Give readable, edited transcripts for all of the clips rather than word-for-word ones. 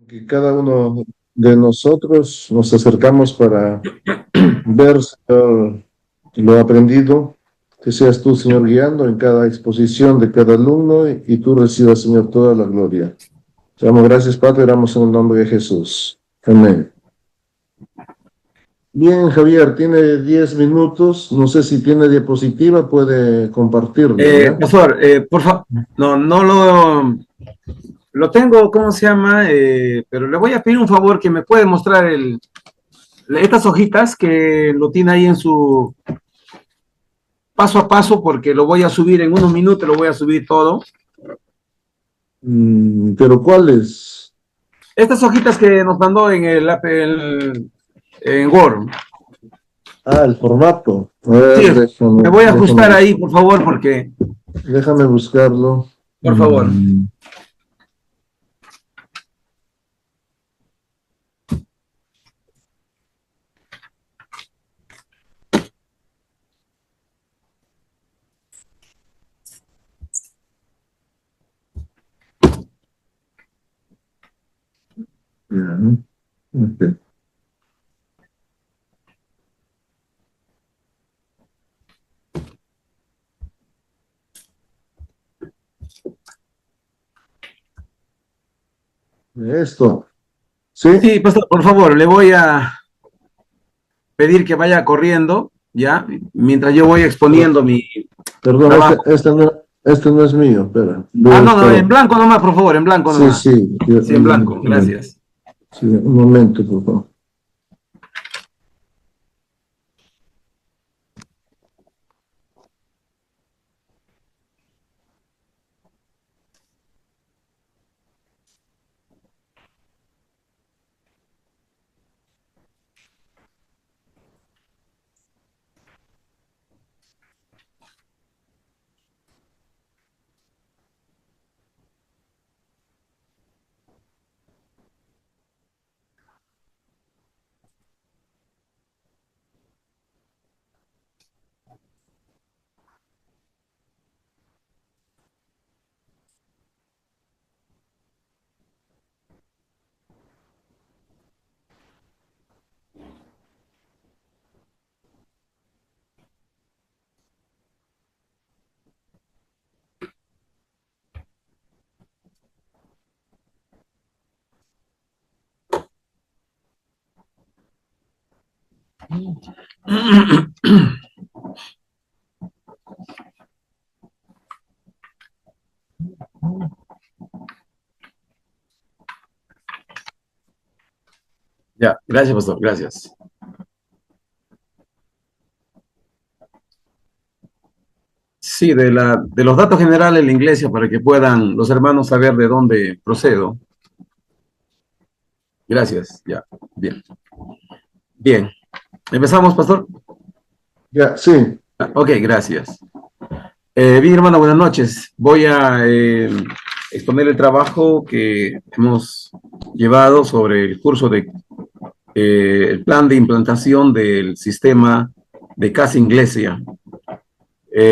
Que cada uno de nosotros nos acercamos para ver, Señor, lo aprendido, que seas tú, Señor, guiando en cada exposición de cada alumno y tú recibas, Señor, toda la gloria. Te damos gracias, Padre, oramos en el nombre de Jesús. Amén. Bien, Javier, tiene 10 minutos. No sé si tiene diapositiva, puede compartirla, ¿ya? Pastor, por favor, no lo tengo, ¿cómo se llama? Pero le voy a pedir un favor que me puede mostrar estas hojitas que lo tiene ahí en su paso a paso, porque lo voy a subir en unos minutos, lo voy a subir todo. Pero ¿cuáles? Estas hojitas que nos mandó en Word. El formato. A Sí, ver, me voy a ajustar ahí, por favor, porque, déjame buscarlo. por favor. Ya, ok. Esto. ¿Sí? Sí, pastor, por favor, le voy a pedir que vaya corriendo, ¿ya? Mientras yo voy exponiendo mi Perdón, trabajo. este no es mío, espera. Voy a No, buscar en otro. blanco nomás, por favor, en blanco Sí, nomás. sí. Sí, en blanco, gracias. Sí, un momento, por favor. Ya, gracias, pastor, gracias. Sí, de los datos generales de la iglesia para que puedan los hermanos saber de dónde procedo. Gracias, ya, bien. Bien, empezamos, pastor. Ya, sí. Ok, gracias. Bien, hermano, buenas noches. Voy a exponer el trabajo que hemos llevado sobre el curso de el plan de implantación del sistema de casa iglesia.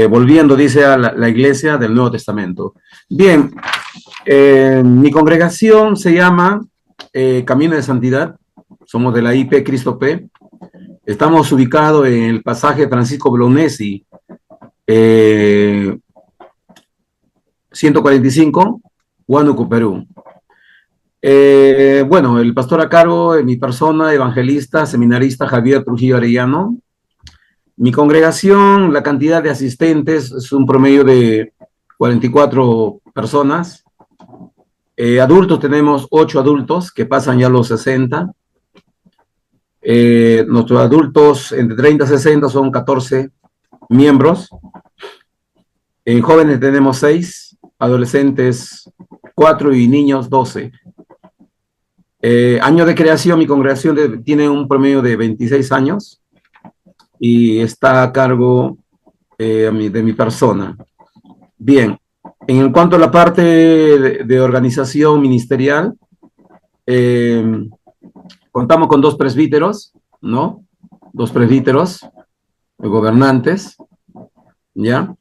Volviendo, dice, a la iglesia del Nuevo Testamento. Bien, mi congregación se llama Camino de Santidad. Somos de la IP Cristo P. Estamos ubicados en el pasaje Francisco Bolognesi, 145, Huánuco, Perú. Bueno, el pastor a cargo, mi persona, evangelista, seminarista Javier Trujillo Arellano. Mi congregación, la cantidad de asistentes es un promedio de 44 personas. Adultos tenemos 8 adultos que pasan ya los 60. Nuestros adultos entre 30 y 60 son 14 miembros. En jóvenes tenemos 6, adolescentes 4 y niños 12. Año de creación, mi congregación tiene un promedio de 26 años y está a cargo de mi persona. Bien, en cuanto a la parte de organización ministerial, contamos con 2 presbíteros, ¿no? 2 presbíteros gobernantes, ¿ya?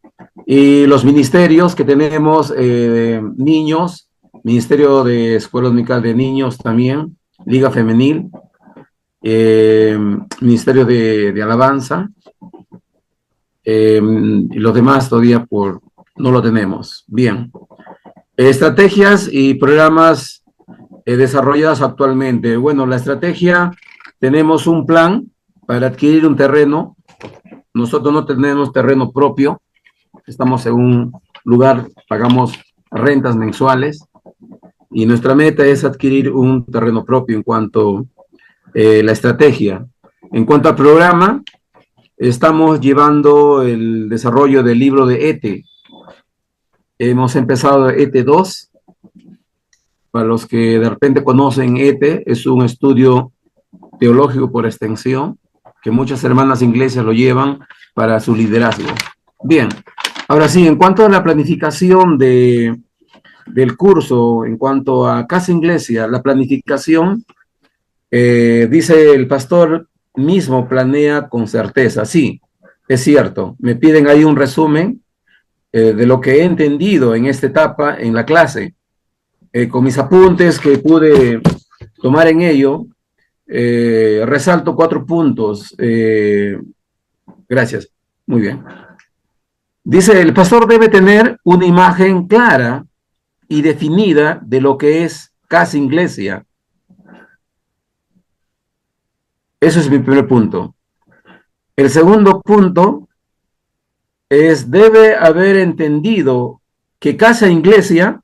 Y los ministerios que tenemos, niños, Ministerio de Escuela Dominical de Niños también, Liga Femenil, Ministerio de Alabanza, y los demás todavía no lo tenemos. Bien. Estrategias y programas desarrollados actualmente. Bueno, la estrategia, tenemos un plan para adquirir un terreno. Nosotros no tenemos terreno propio, estamos en un lugar, pagamos rentas mensuales y nuestra meta es adquirir un terreno propio en cuanto a la estrategia. En cuanto al programa, estamos llevando el desarrollo del libro de ETE. Hemos empezado ETE 2. Para los que de repente conocen ETE, es un estudio teológico por extensión, que muchas hermanas inglesas lo llevan para su liderazgo. Bien, ahora sí, en cuanto a la planificación del curso, en cuanto a Casa Iglesia, la planificación, dice el pastor mismo, planea con certeza. Sí, es cierto. Me piden ahí un resumen de lo que he entendido en esta etapa en la clase. Con mis apuntes que pude tomar en ello, resalto 4 puntos. Gracias. Muy bien. Dice, el pastor debe tener una imagen clara y definida de lo que es Casa Iglesia. Eso es mi primer punto. El segundo punto es, debe haber entendido que Casa Iglesia,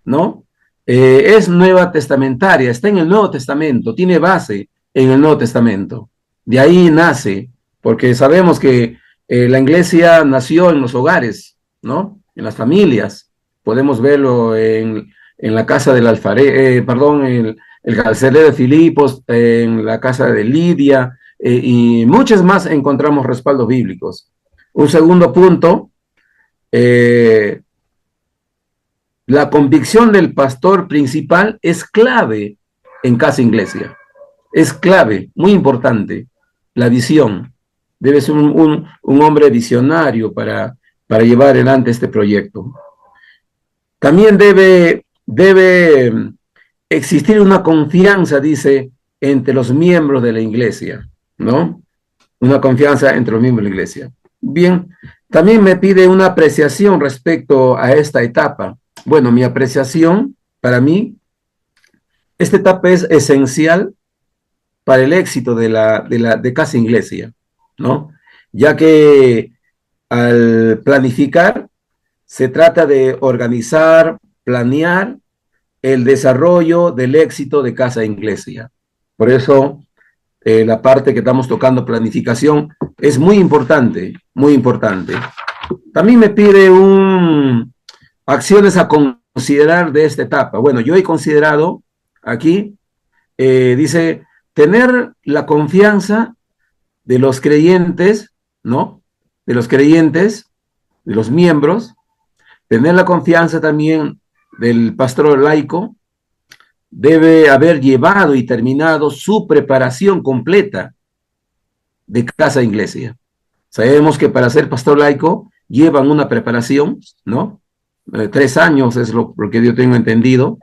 ¿no? Es nueva testamentaria, está en el Nuevo Testamento, tiene base en el Nuevo Testamento. De ahí nace, porque sabemos que la iglesia nació en los hogares, ¿no? En las familias. Podemos verlo en la casa del alfarero, el carcelero de Filipos, en la casa de Lidia, y muchas más encontramos respaldos bíblicos. Un segundo punto, la convicción del pastor principal es clave en Casa Iglesia. Es clave, muy importante, la visión. Debe ser un hombre visionario para llevar adelante este proyecto. También debe existir una confianza, dice, entre los miembros de la iglesia, ¿no? Una confianza entre los miembros de la iglesia. Bien, también me pide una apreciación respecto a esta etapa. Bueno, mi apreciación, para mí, esta etapa es esencial para el éxito de Casa Iglesia, ¿no? Ya que al planificar, se trata de organizar, planear el desarrollo del éxito de Casa Iglesia. Por eso, la parte que estamos tocando, planificación, es muy importante, muy importante. También me pide acciones a considerar de esta etapa. Bueno, yo he considerado aquí, dice, tener la confianza de los creyentes, ¿no? De los creyentes, de los miembros, tener la confianza también del pastor laico, debe haber llevado y terminado su preparación completa de Casa Iglesia. Sabemos que para ser pastor laico llevan una preparación, ¿no? 3 años es lo que yo tengo entendido,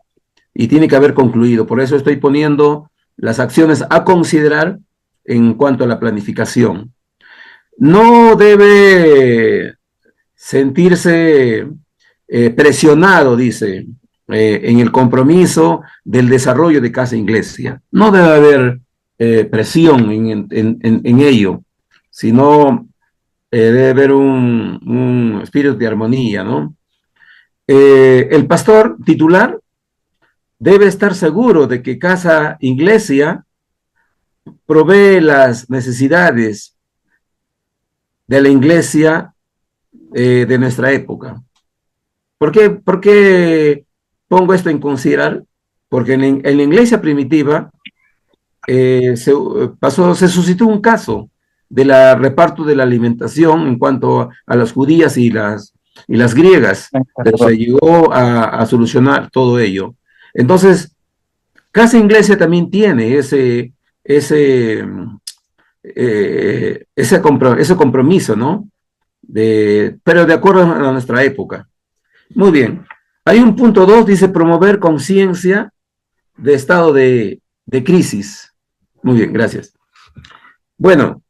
y tiene que haber concluido. Por eso estoy poniendo las acciones a considerar en cuanto a la planificación. No debe sentirse presionado, dice, en el compromiso del desarrollo de Casa Iglesia. No debe haber presión en ello, sino debe haber un espíritu de armonía, ¿no? El pastor titular debe estar seguro de que Casa Iglesia provee las necesidades de la iglesia de nuestra época. ¿Por qué pongo esto en considerar? Porque en la iglesia primitiva se suscitó un caso de reparto de la alimentación en cuanto a las judías y las griegas, pero se llegó a solucionar todo ello. Entonces, Casa Iglesia también tiene ese compromiso, ¿no? Pero de acuerdo a nuestra época. Muy bien. Hay un punto 2, dice promover conciencia de estado de crisis. Muy bien, gracias. Bueno,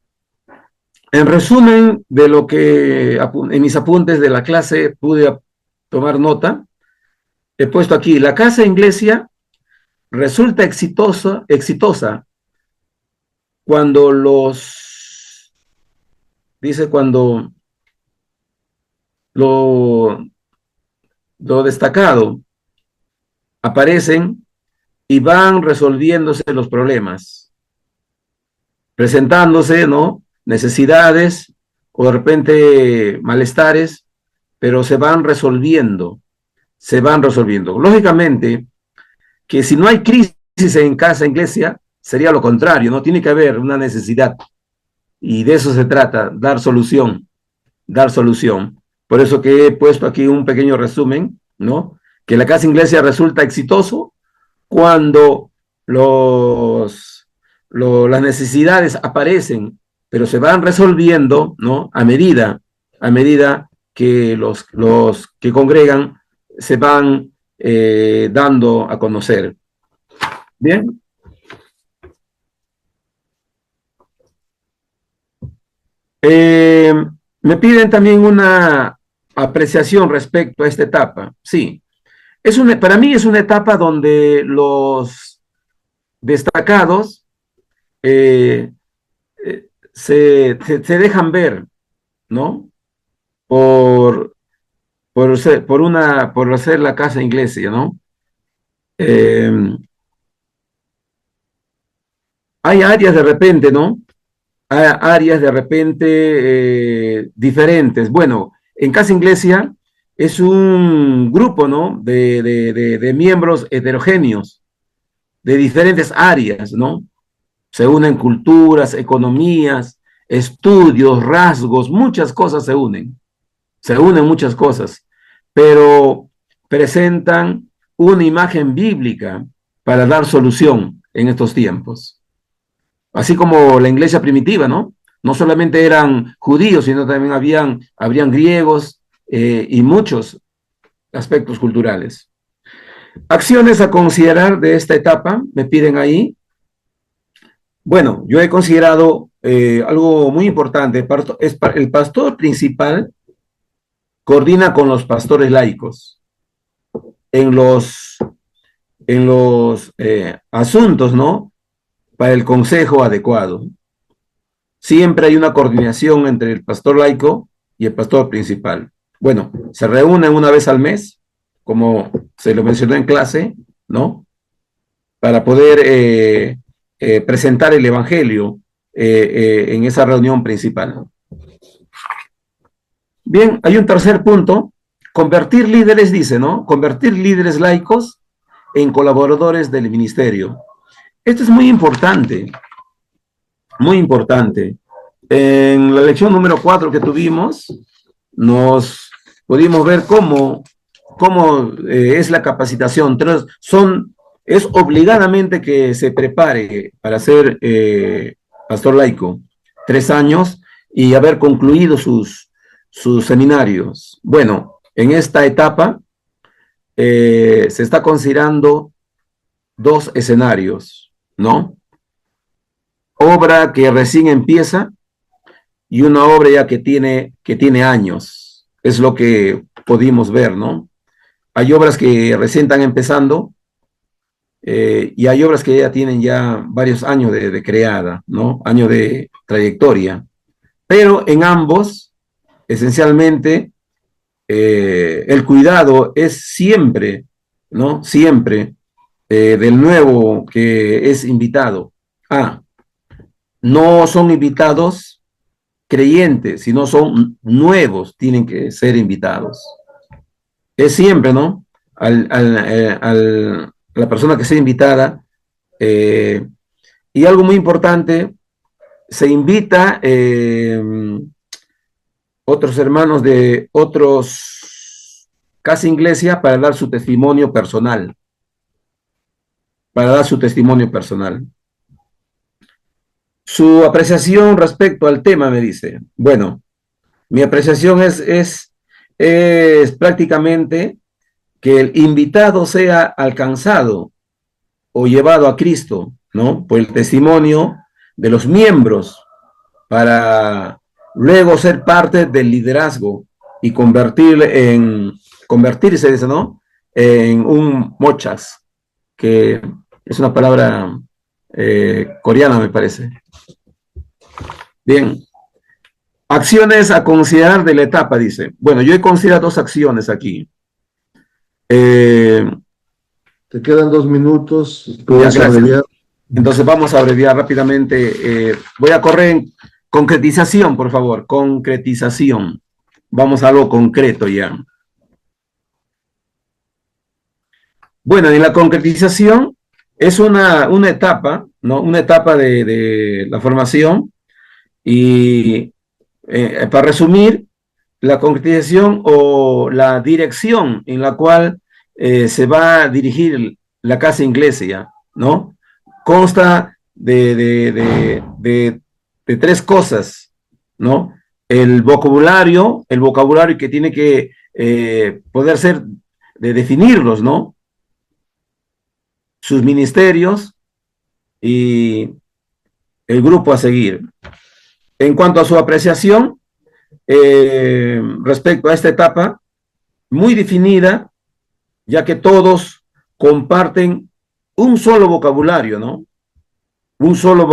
en resumen de lo que en mis apuntes de la clase pude tomar nota, he puesto aquí, la casa iglesia resulta exitosa cuando cuando lo, lo destacado aparecen y van resolviéndose los problemas, presentándose, ¿no? Necesidades o de repente malestares, pero se van resolviendo, se van resolviendo. Lógicamente, que si no hay crisis en casa, iglesia, sería lo contrario, ¿no? Tiene que haber una necesidad y de eso se trata, dar solución, dar solución. Por eso que he puesto aquí un pequeño resumen, ¿no? Que la casa iglesia resulta exitoso cuando las necesidades aparecen, pero se van resolviendo, ¿no? A medida que los que congregan se van dando a conocer. Bien. Eh, Me piden también una apreciación respecto a esta etapa. Sí, para mí es una etapa donde los destacados eh, se dejan ver, ¿no? Por, por hacer la casa iglesia, ¿no? Eh, Hay áreas de repente, ¿no? Hay áreas de repente diferentes. Bueno, en casa iglesia es un grupo, ¿no? De miembros heterogéneos, de diferentes áreas, ¿no? Se unen culturas, economías, estudios, rasgos, muchas cosas se unen muchas cosas, pero presentan una imagen bíblica para dar solución en estos tiempos. Así como la iglesia primitiva, ¿no? No solamente eran judíos, sino también habrían griegos y muchos aspectos culturales. Acciones a considerar de esta etapa, me piden ahí. Bueno, yo he considerado algo muy importante. El pastor principal coordina con los pastores laicos en los asuntos, ¿no? Para el consejo adecuado. Siempre hay una coordinación entre el pastor laico y el pastor principal. Bueno, se reúnen una vez al mes, como se lo mencionó en clase, ¿no? Para poder presentar el evangelio en esa reunión principal. Bien, hay un tercer punto, convertir líderes, dice, ¿no? Convertir líderes laicos en colaboradores del ministerio. Esto es muy importante, muy importante. En la lección número 4 que tuvimos, nos pudimos ver cómo es la capacitación. Entonces, es obligadamente que se prepare para ser pastor laico, 3 años y haber concluido sus seminarios. Bueno, en esta etapa se está considerando 2 escenarios, ¿no? Obra que recién empieza y una obra ya que tiene años. Es lo que pudimos ver, ¿no? Hay obras que recién están empezando y hay obras que ya tienen ya varios años de creada, ¿no? Años de trayectoria. Pero en ambos, esencialmente, el cuidado es siempre, ¿no? Siempre del nuevo que es invitado. No son invitados creyentes, sino son nuevos, tienen que ser invitados. Es siempre, ¿no? La persona que sea invitada. Y algo muy importante, se invita otros hermanos de otros casa iglesia para dar su testimonio personal. Para dar su testimonio personal. Su apreciación respecto al tema, me dice. Bueno, mi apreciación es prácticamente que el invitado sea alcanzado o llevado a Cristo, ¿no? Por el testimonio de los miembros para luego ser parte del liderazgo y convertirse, ¿no? En un mochas, que es una palabra coreana, me parece. Bien. Acciones a considerar de la etapa, dice. Bueno, yo he considerado 2 acciones aquí. Te quedan 2 minutos. Ya, gracias. Entonces vamos a abreviar rápidamente. Voy a correr en concretización, por favor. Concretización. Vamos a algo concreto ya. Bueno, en la concretización es una etapa, ¿no? Una etapa de la formación. Y para resumir, la concretización o la dirección en la cual se va a dirigir la casa iglesia, ¿no? Consta de 3 cosas, ¿no? El vocabulario que tiene que poder ser, de definirlos, ¿no? Sus ministerios y el grupo a seguir. En cuanto a su apreciación, respecto a esta etapa, muy definida, ya que todos comparten un solo vocabulario, ¿no? Un solo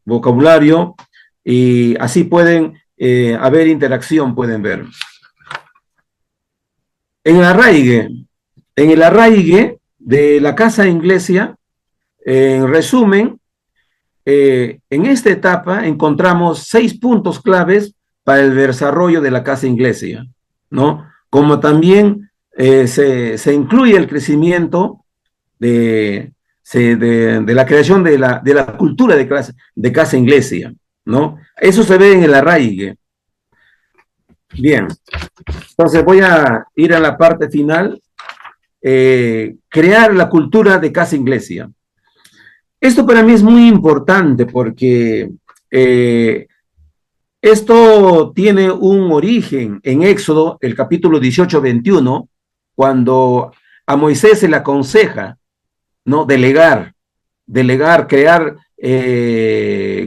vocabulario, y así pueden haber interacción, pueden ver. En el arraigue de la casa iglesia, en resumen, en esta etapa encontramos 6 puntos claves para el desarrollo de la casa iglesia, ¿no? Como también se incluye el crecimiento de la creación de la cultura de casa iglesia, ¿no? Eso se ve en el arraigue. Bien, entonces voy a ir a la parte final. Crear la cultura de casa iglesia. Esto para mí es muy importante porque esto tiene un origen en Éxodo, el capítulo 18-21, cuando a Moisés se le aconseja, ¿no? Delegar, crear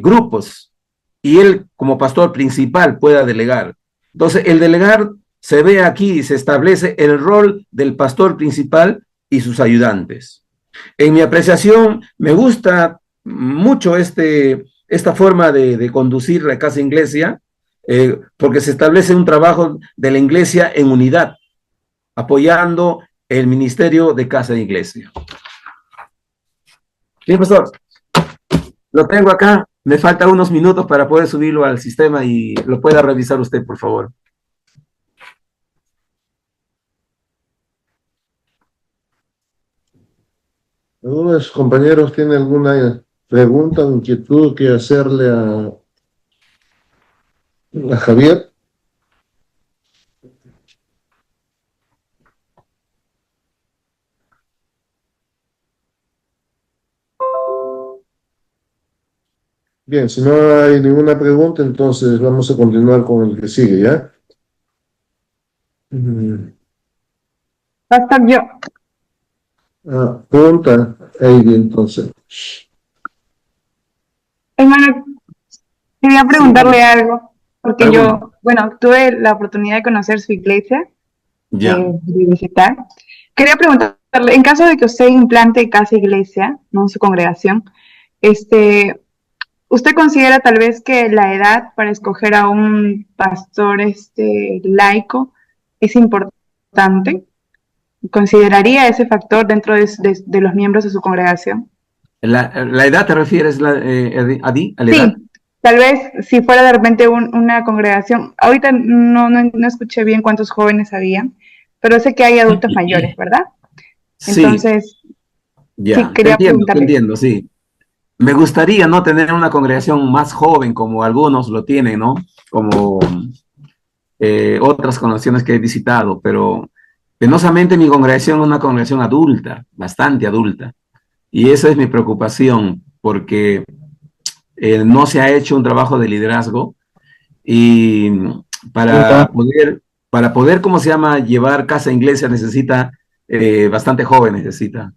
grupos, y él como pastor principal pueda delegar. Entonces, el delegar se ve aquí, se establece el rol del pastor principal y sus ayudantes. En mi apreciación, me gusta mucho esta forma de conducir la casa iglesia, porque se establece un trabajo de la iglesia en unidad, apoyando el ministerio de casa de iglesia. Bien, pastor, lo tengo acá. Me faltan unos minutos para poder subirlo al sistema y lo pueda revisar usted, por favor. ¿Algunos compañeros tienen alguna pregunta o inquietud que hacerle a Javier? Bien, si no hay ninguna pregunta, entonces vamos a continuar con el que sigue, ¿ya? Pastor, yo. Pregunta, Heidi, entonces. Hermano, quería preguntarle algo, porque yo, bueno, tuve la oportunidad de conocer su iglesia, de visitar. Quería preguntarle, en caso de que usted implante casa iglesia, ¿no? En su congregación, ¿usted considera tal vez que la edad para escoger a un pastor laico es importante? ¿Consideraría ese factor dentro de los miembros de su congregación? ¿La edad te refieres a la edad? Sí, tal vez si fuera de repente una congregación, ahorita no escuché bien cuántos jóvenes habían, pero sé que hay adultos mayores, ¿verdad? Sí. Entonces, Ya, sí, quería preguntarle. te entiendo, sí. Me gustaría no tener una congregación más joven como algunos lo tienen, ¿no? Como otras congregaciones que he visitado, pero penosamente mi congregación es una congregación adulta, bastante adulta. Y esa es mi preocupación, porque no se ha hecho un trabajo de liderazgo y para poder, ¿cómo se llama?, llevar casa iglesia necesita bastante joven necesita,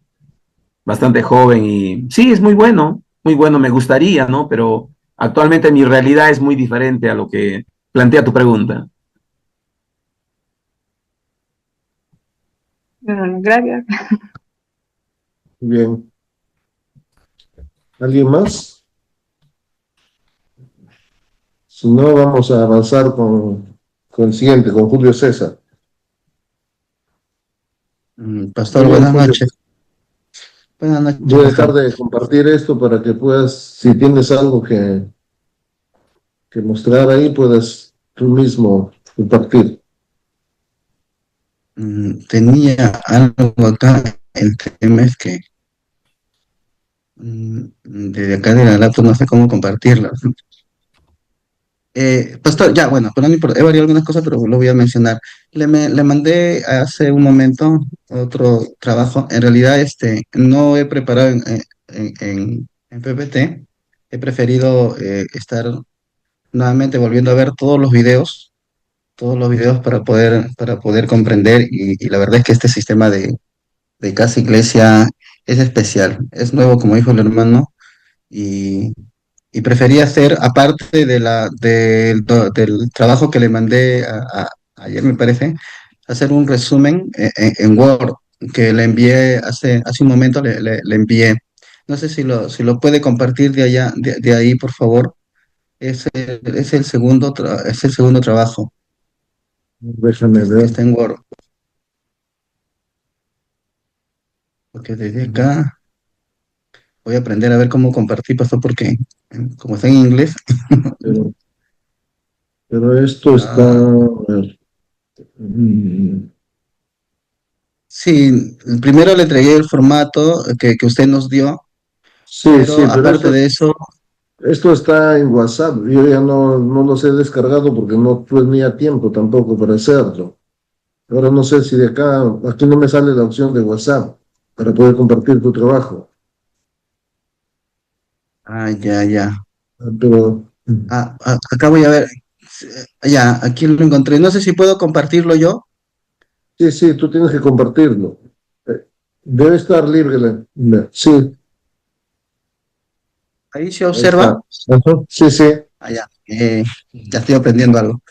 bastante joven y sí, es muy bueno, me gustaría, ¿no? Pero actualmente mi realidad es muy diferente a lo que plantea tu pregunta. Bueno, gracias. Bien. ¿Alguien más? Si no, vamos a avanzar con el siguiente, con Julio César. Pastor, Muy bien, buenas Julio. noches. Buenas noches, Voy a dejar pastor. de compartir esto para que puedas, si tienes algo que mostrar ahí, puedas tú mismo compartir. Tenía algo acá, el tema es que desde acá de la laptop no sé cómo compartirlo. Pastor, ya, bueno, pero no importa, he variado algunas cosas, pero lo voy a mencionar. Le mandé hace un momento otro trabajo. En realidad, no he preparado en PPT. He preferido estar nuevamente volviendo a ver todos los videos para poder comprender y la verdad es que este sistema de Casa Iglesia es especial, es nuevo como dijo el hermano y, y preferí hacer, aparte del trabajo que le mandé ayer me parece, hacer un resumen en Word que le envié hace un momento, le envié. No sé si lo puede compartir de allá, de ahí, por favor. Es el segundo, es el segundo trabajo Déjame que ver. está en Word. Porque desde acá voy a aprender a ver cómo compartir, pastor, porque como está en inglés. Pero, pero esto está. ah, A ver, sí, primero le entregué el formato que usted nos dio, sí, pero sí, pero aparte de eso, esto está en WhatsApp. Yo ya no los he descargado porque no tenía tiempo tampoco para hacerlo. Ahora no sé si de acá, aquí no me sale la opción de WhatsApp para poder compartir tu trabajo. ya, ya. Pero Acá voy a ver, ya, aquí lo encontré. No sé si puedo compartirlo yo. sí, sí, tú tienes que compartirlo. Debe estar libre. Sí, Ahí se ahí está. observa. Ajá, sí, sí. Ya, ya estoy aprendiendo algo.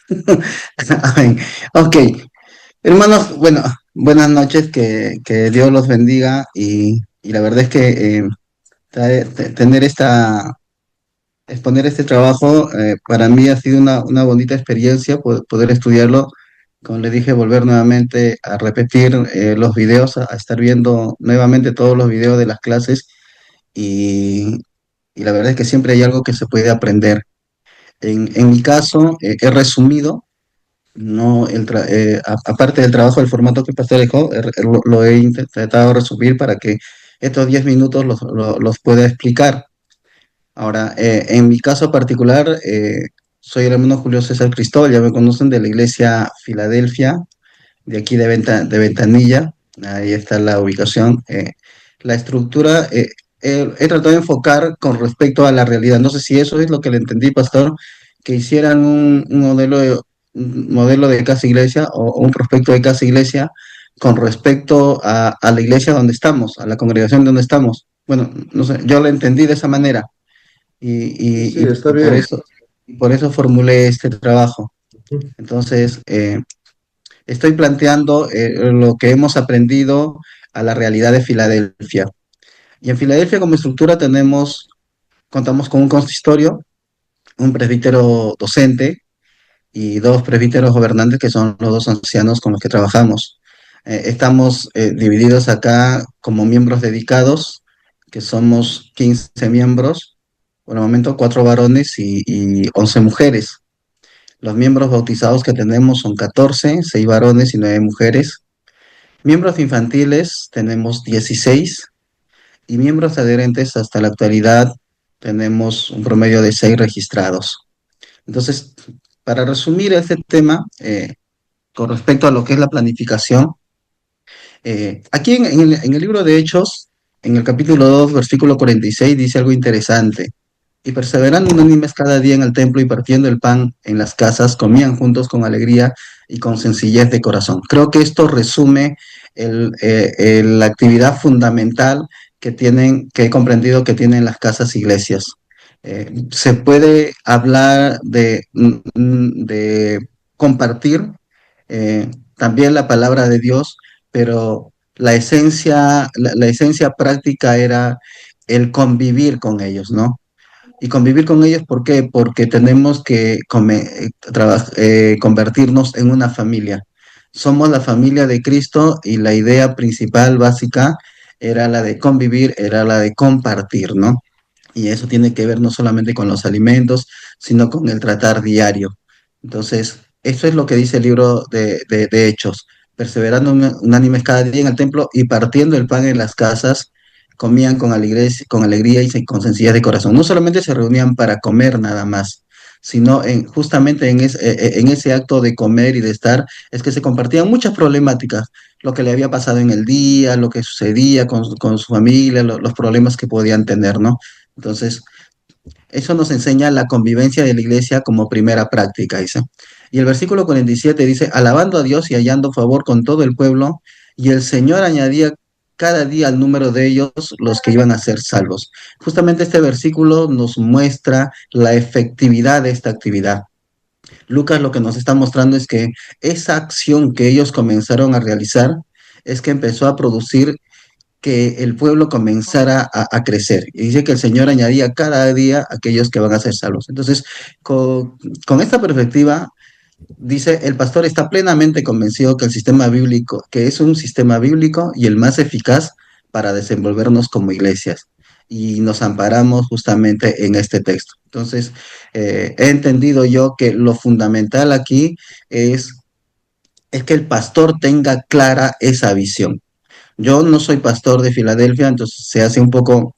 Amén. Ok, hermanos, bueno, buenas noches, que Dios los bendiga y la verdad es que tener exponer este trabajo para mí ha sido una bonita experiencia poder estudiarlo. Como le dije, volver nuevamente a repetir los videos, a estar viendo nuevamente todos los videos de las clases y, y la verdad es que siempre hay algo que se puede aprender. En mi caso, he resumido no, aparte del trabajo, el formato que el pastor dejó, lo he intentado resumir para que estos 10 minutos los pueda explicar. Ahora, en mi caso particular, soy el hermano Julio César Cristóbal, ya me conocen de la iglesia Filadelfia, de aquí de Ventanilla, ahí está la ubicación. La estructura, he tratado de enfocar con respecto a la realidad. No sé si eso es lo que le entendí, pastor, que hicieran un modelo de casa iglesia o un prospecto de casa iglesia con respecto a la iglesia donde estamos, a la congregación donde estamos. Bueno, no sé, yo lo entendí de esa manera Sí, sí, está y bien. por eso formulé este trabajo. Entonces, estoy planteando lo que hemos aprendido a la realidad de Filadelfia. Y en Filadelfia como estructura contamos con un consistorio, un presbítero docente y dos presbíteros gobernantes que son los dos ancianos con los que trabajamos. Estamos divididos acá como miembros dedicados, que somos 15 miembros, por el momento 4 varones y 11 mujeres. Los miembros bautizados que tenemos son 14, 6 varones y 9 mujeres. Miembros infantiles tenemos 16 y miembros adherentes hasta la actualidad tenemos un promedio de 6 registrados. Entonces, para resumir este tema, con respecto a lo que es la planificación, aquí en el libro de Hechos, en el capítulo 2, versículo 46, dice algo interesante. y perseverando unánimes cada día en el templo y partiendo el pan en las casas, comían juntos con alegría y con sencillez de corazón. Creo que esto resume la actividad fundamental que he comprendido que tienen las casas iglesias. Se puede hablar de compartir también la palabra de Dios, pero la esencia práctica era el convivir con ellos, ¿no? Y convivir con ellos, ¿por qué? Porque tenemos que convertirnos en una familia. Somos la familia de Cristo y la idea principal, básica, era la de convivir, era la de compartir, ¿no? Y eso tiene que ver no solamente con los alimentos, sino con el tratar diario. Entonces, eso es lo que dice el libro de Hechos. Perseverando unánimes cada día en el templo y partiendo el pan en las casas, comían con alegría y con sencillez de corazón. No solamente se reunían para comer nada más, sino justamente en ese acto de comer y de estar, es que se compartían muchas problemáticas, lo que le había pasado en el día, lo que sucedía con su familia, los problemas que podían tener, ¿no? Entonces, eso nos enseña la convivencia de la iglesia como primera práctica, dice. Y el versículo 47 dice, alabando a Dios y hallando favor con todo el pueblo, y el Señor añadía cada día al número de ellos los que iban a ser salvos. Justamente este versículo nos muestra la efectividad de esta actividad. Lucas lo que nos está mostrando es que esa acción que ellos comenzaron a realizar es que empezó a producir que el pueblo comenzara a crecer. Y dice que el Señor añadía cada día aquellos que van a ser salvos. Entonces, con esta perspectiva, dice, el pastor está plenamente convencido que el sistema bíblico, que es un sistema bíblico y el más eficaz para desenvolvernos como iglesias. Y nos amparamos justamente en este texto. Entonces, he entendido yo que lo fundamental aquí es que el pastor tenga clara esa visión. Yo no soy pastor de Filadelfia, entonces se hace un poco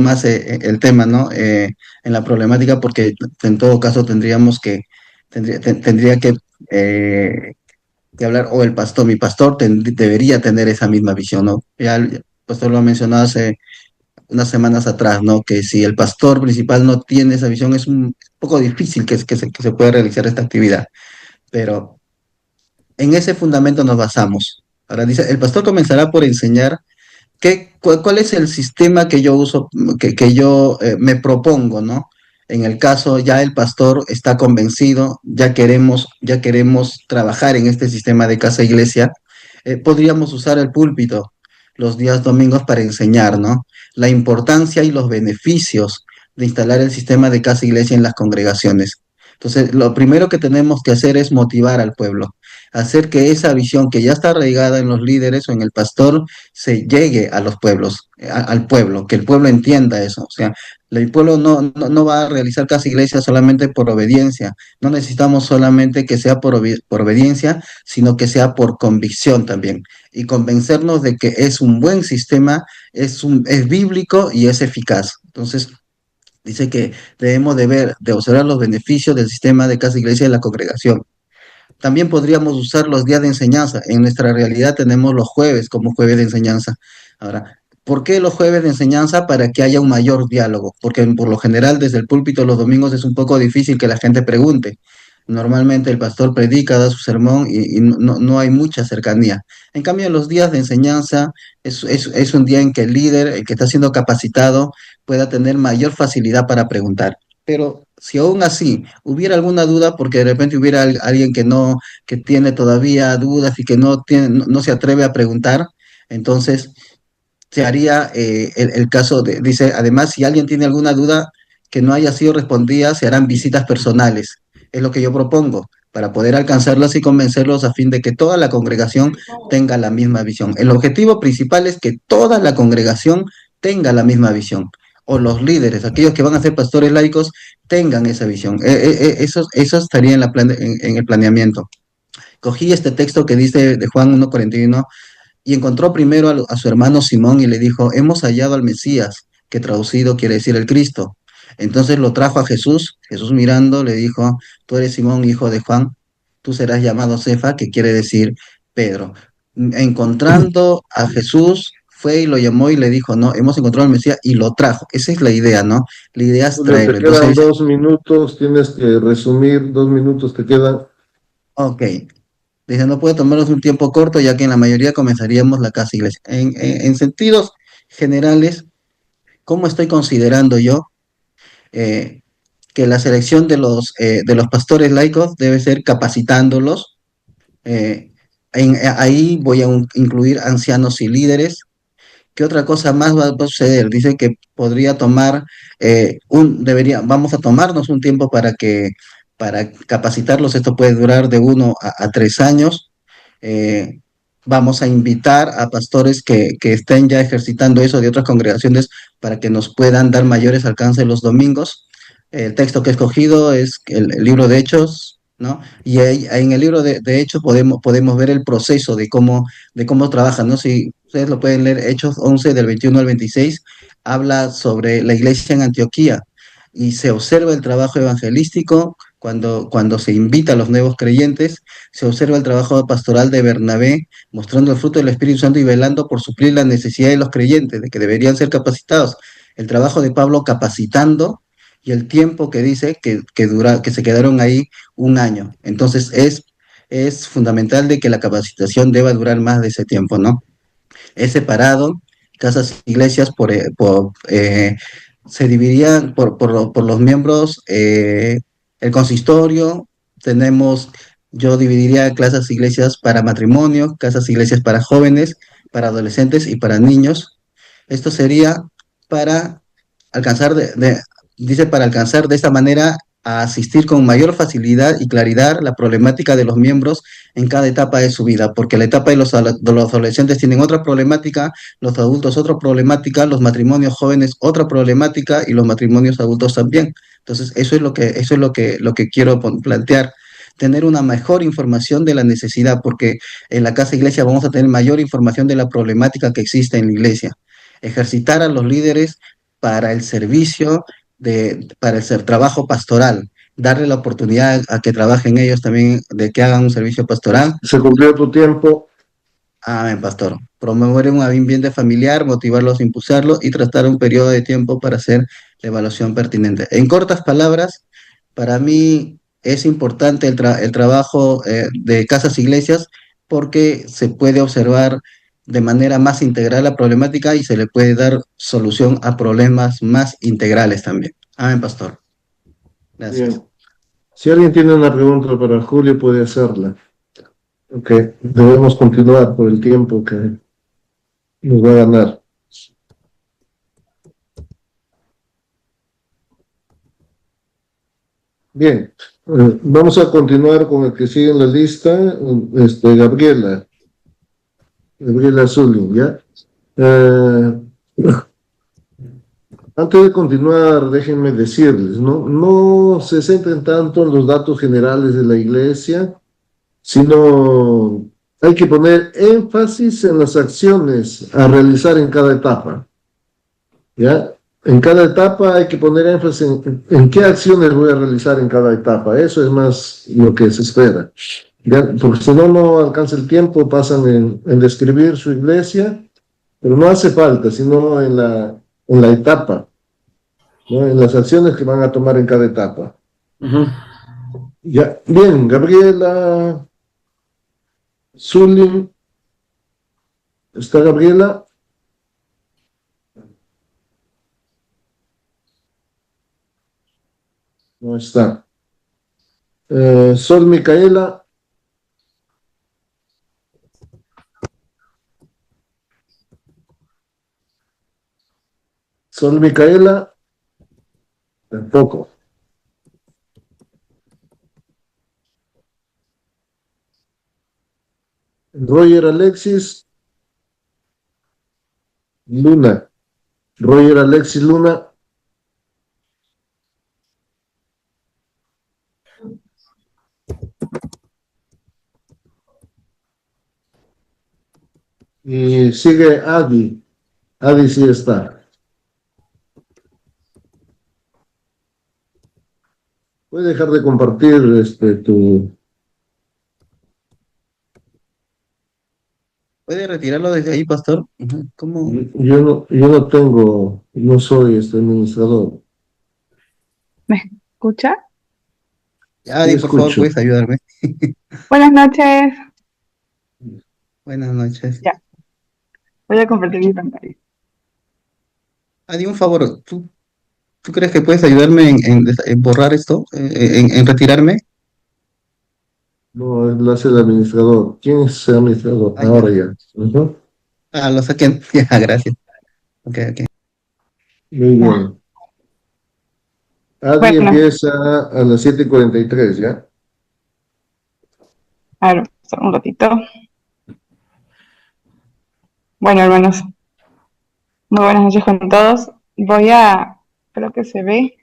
más el tema, ¿no? En la problemática, porque en todo caso tendría que hablar, o el pastor, mi pastor debería tener esa misma visión, ¿no? Ya el pastor lo ha mencionado hace unas semanas atrás, ¿no? Que si el pastor principal no tiene esa visión, es un poco difícil que se pueda realizar esta actividad, pero en ese fundamento nos basamos. Ahora dice, el pastor comenzará por enseñar cuál es el sistema que yo uso, que yo me propongo, ¿no? En el caso ya el pastor está convencido, ya queremos trabajar en este sistema de casa iglesia, podríamos usar el púlpito los días domingos para enseñar, ¿no? La importancia y los beneficios de instalar el sistema de casa iglesia en las congregaciones. Entonces, lo primero que tenemos que hacer es motivar al pueblo, hacer que esa visión que ya está arraigada en los líderes o en el pastor se llegue a los pueblos, al pueblo, que el pueblo entienda eso. O sea, el pueblo no va a realizar casa iglesia solamente por obediencia. No necesitamos solamente que sea por obediencia, sino que sea por convicción también. Y convencernos de que es un buen sistema, es bíblico y es eficaz. Entonces, dice que debemos de observar los beneficios del sistema de casa iglesia de la congregación. También podríamos usar los días de enseñanza. En nuestra realidad tenemos los jueves como jueves de enseñanza. Ahora, ¿por qué los jueves de enseñanza? Para que haya un mayor diálogo, porque por lo general desde el púlpito los domingos es un poco difícil que la gente pregunte. Normalmente el pastor predica, da su sermón y no hay mucha cercanía. En cambio, en los días de enseñanza es un día en que el líder, el que está siendo capacitado, pueda tener mayor facilidad para preguntar. Pero si aún así hubiera alguna duda, porque de repente hubiera alguien que tiene todavía dudas y que no se atreve a preguntar, entonces se haría el caso dice, además, si alguien tiene alguna duda que no haya sido respondida, se harán visitas personales. Es lo que yo propongo, para poder alcanzarlos y convencerlos a fin de que toda la congregación tenga la misma visión. El objetivo principal es que toda la congregación tenga la misma visión, o los líderes, aquellos que van a ser pastores laicos, tengan esa visión. Eso estaría en el planeamiento. Cogí este texto que dice de Juan 1:41 y encontró primero a su hermano Simón y le dijo, hemos hallado al Mesías, que traducido quiere decir el Cristo. Entonces lo trajo a Jesús. Jesús mirando le dijo, tú eres Simón, hijo de Juan, tú serás llamado Cefa, que quiere decir Pedro. Encontrando a Jesús, fue y lo llamó y le dijo, no, hemos encontrado al Mesías y lo trajo. Esa es la idea, ¿no? La idea es Julio, traerlo. te Entonces quedan dice, 2 minutos, tienes que resumir, 2 minutos te quedan. ok, dice, no puede tomarnos un tiempo corto, ya que en la mayoría comenzaríamos la casa iglesia. En sentidos generales, ¿cómo estoy considerando yo eh, que la selección de los pastores laicos debe ser capacitándolos? eh, Ahí voy a incluir ancianos y líderes. ¿Qué otra cosa más va a suceder? Dice que podría tomar vamos a tomarnos un tiempo para capacitarlos. Esto puede durar de 1 a 3 años. Eh, Vamos a invitar a pastores que estén ya ejercitando eso de otras congregaciones para que nos puedan dar mayores alcances los domingos. El texto que he escogido es el libro de Hechos, ¿no? Y ahí, en el libro de Hechos podemos ver el proceso de cómo trabajan, ¿no? Si ustedes lo pueden leer, Hechos 11 del 21 al 26, habla sobre la iglesia en Antioquía y se observa el trabajo evangelístico cuando se invita a los nuevos creyentes, se observa el trabajo pastoral de Bernabé, mostrando el fruto del Espíritu Santo y velando por suplir la necesidad de los creyentes, de que deberían ser capacitados. El trabajo de Pablo capacitando y el tiempo que dice que se quedaron ahí 1 año. Entonces es fundamental de que la capacitación deba durar más de ese tiempo, ¿no? Es separado, casas, iglesias, se dividían por los miembros, el consistorio, tenemos, yo dividiría casas, iglesias para matrimonio, casas, iglesias para jóvenes, para adolescentes y para niños. Esto sería para alcanzar, dice, para alcanzar de esta manera a asistir con mayor facilidad y claridad la problemática de los miembros en cada etapa de su vida, porque la etapa de los adolescentes tienen otra problemática, los adultos otra problemática, los matrimonios jóvenes otra problemática y los matrimonios adultos también. Entonces, lo que quiero plantear, tener una mejor información de la necesidad, porque en la casa iglesia vamos a tener mayor información de la problemática que existe en la iglesia. Ejercitar a los líderes para el servicio, para el trabajo pastoral, darle la oportunidad a que trabajen ellos también, de que hagan un servicio pastoral. Se cumplió tu tiempo. Amén, pastor. Promover un ambiente familiar, motivarlos, impulsarlos y tratar un periodo de tiempo para hacer la evaluación pertinente. En cortas palabras, para mí es importante el trabajo de casas iglesias porque se puede observar de manera más integral la problemática y se le puede dar solución a problemas más integrales también. Amén, pastor. Gracias. Bien. Si alguien tiene una pregunta para Julio, puede hacerla. Ok, debemos continuar por el tiempo que nos va a ganar. Bien, vamos a continuar con el que sigue en la lista, Gabriela Zulin, ¿ya? Eh, Antes de continuar, déjenme decirles, no se centren tanto en los datos generales de la iglesia, sino hay que poner énfasis en las acciones a realizar en cada etapa, ¿ya? En cada etapa hay que poner énfasis en qué acciones voy a realizar en cada etapa. Eso es más lo que se espera, ¿ya? Porque si no, no alcanza el tiempo, pasan en describir su iglesia, pero no hace falta, sino en la etapa, ¿no? En las acciones que van a tomar en cada etapa. Ujú. Ya, bien, Gabriela Zulin, ¿está Gabriela? No está. Sol Micaela, Sol Micaela, tampoco. Roger Alexis, Luna. Roger Alexis Luna, y sigue Adi. Adi sí está. Puedes dejar de compartir tu ¿Puede retirarlo desde ahí, pastor? Ujú. ¿Cómo? Yo no tengo, no soy este administrador. ¿Me escucha? Ya, Sí por favor, escucho. puedes ayudarme. Buenas noches. Buenas noches. Ya, voy a compartir mi pantalla. Adi, un favor, ¿tú crees que puedes ayudarme en borrar esto, en retirarme? No, lo hace el administrador. ¿Quién es el administrador? Ah, Ahora ya. ya. Ujú. Ah, lo saqué. Ya, gracias. Ok, ok. Muy Ya. bien. Adri Bueno, empieza a las 7:43, ¿ya? a ver, solo un ratito. Bueno, hermanos, muy buenas noches con todos. Creo que se ve.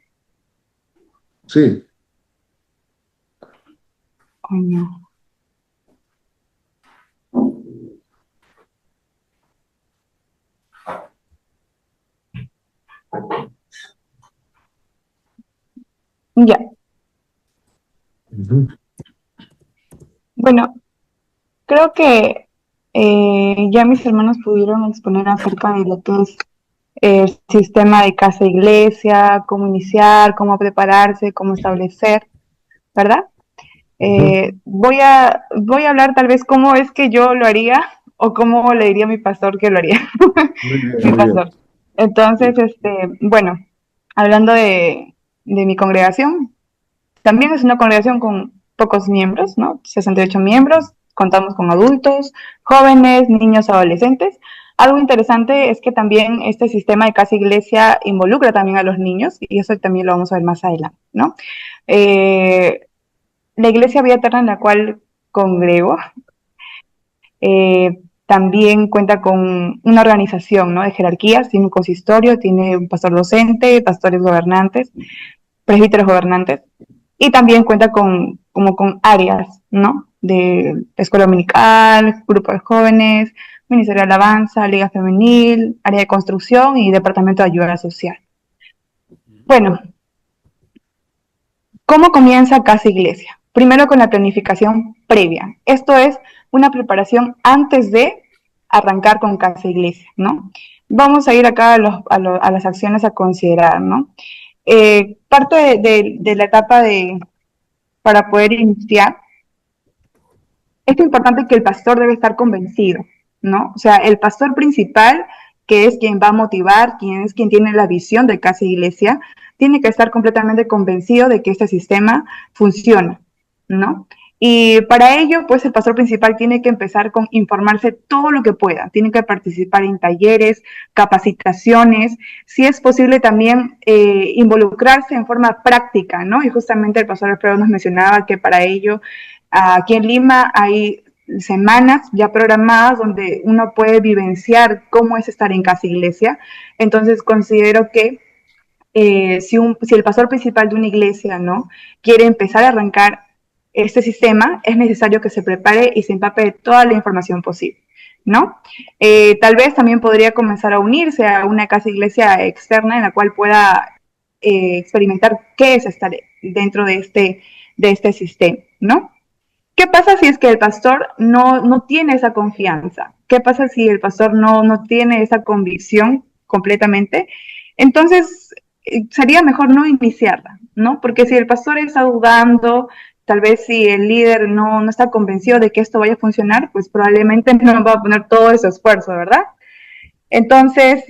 Sí. Oh, no. Ya, Ujú. bueno, creo que ya mis hermanos pudieron exponer acerca de lo que es el sistema de casa-iglesia, cómo iniciar, cómo prepararse, cómo establecer, ¿verdad? Ujú. Voy a hablar tal vez cómo es que yo lo haría o cómo le diría a mi pastor que lo haría, Muy bien, mi muy bien. pastor. Entonces, bueno, hablando de mi congregación, también es una congregación con pocos miembros, ¿no? 68 miembros, contamos con adultos, jóvenes, niños, adolescentes. Algo interesante es que también este sistema de casa iglesia involucra también a los niños y eso también lo vamos a ver más adelante, ¿no? Eh, la iglesia Vida Eterna en la cual congrego también cuenta con una organización, ¿no? De jerarquías, tiene un consistorio, tiene un pastor docente, pastores gobernantes, presbíteros gobernantes, y también cuenta como con áreas, ¿no? De escuela dominical, grupo de jóvenes, ministerio de alabanza, liga femenil, área de construcción y departamento de ayuda social. Bueno, ¿cómo comienza Casa Iglesia? Primero con la planificación previa. Esto es una preparación antes de arrancar con Casa Iglesia, ¿no? Vamos a ir acá a las acciones a considerar, ¿no? Parte de la etapa para poder iniciar, es importante que el pastor debe estar convencido, ¿no? O sea, el pastor principal, que es quien va a motivar, quien tiene la visión de casa iglesia, tiene que estar completamente convencido de que este sistema funciona, ¿no? Y para ello, pues el pastor principal tiene que empezar con informarse todo lo que pueda, tiene que participar en talleres, capacitaciones, si es posible también involucrarse en forma práctica, ¿no? Y justamente el pastor Alfredo nos mencionaba que para ello aquí en Lima hay semanas ya programadas donde uno puede vivenciar cómo es estar en casa iglesia. Entonces considero que si el pastor principal de una iglesia no quiere empezar a arrancar este sistema, es necesario que se prepare y se empape de toda la información posible, ¿no? Tal vez también podría comenzar a unirse a una casa iglesia externa en la cual pueda experimentar qué es estar dentro de este sistema, ¿no? ¿Qué pasa si es que el pastor no tiene esa confianza? ¿Qué pasa si el pastor no tiene esa convicción completamente? Entonces, sería mejor no iniciarla, ¿no? Porque si el pastor está dudando, tal vez si el líder no está convencido de que esto vaya a funcionar, pues probablemente no va a poner todo ese esfuerzo, ¿verdad? Entonces,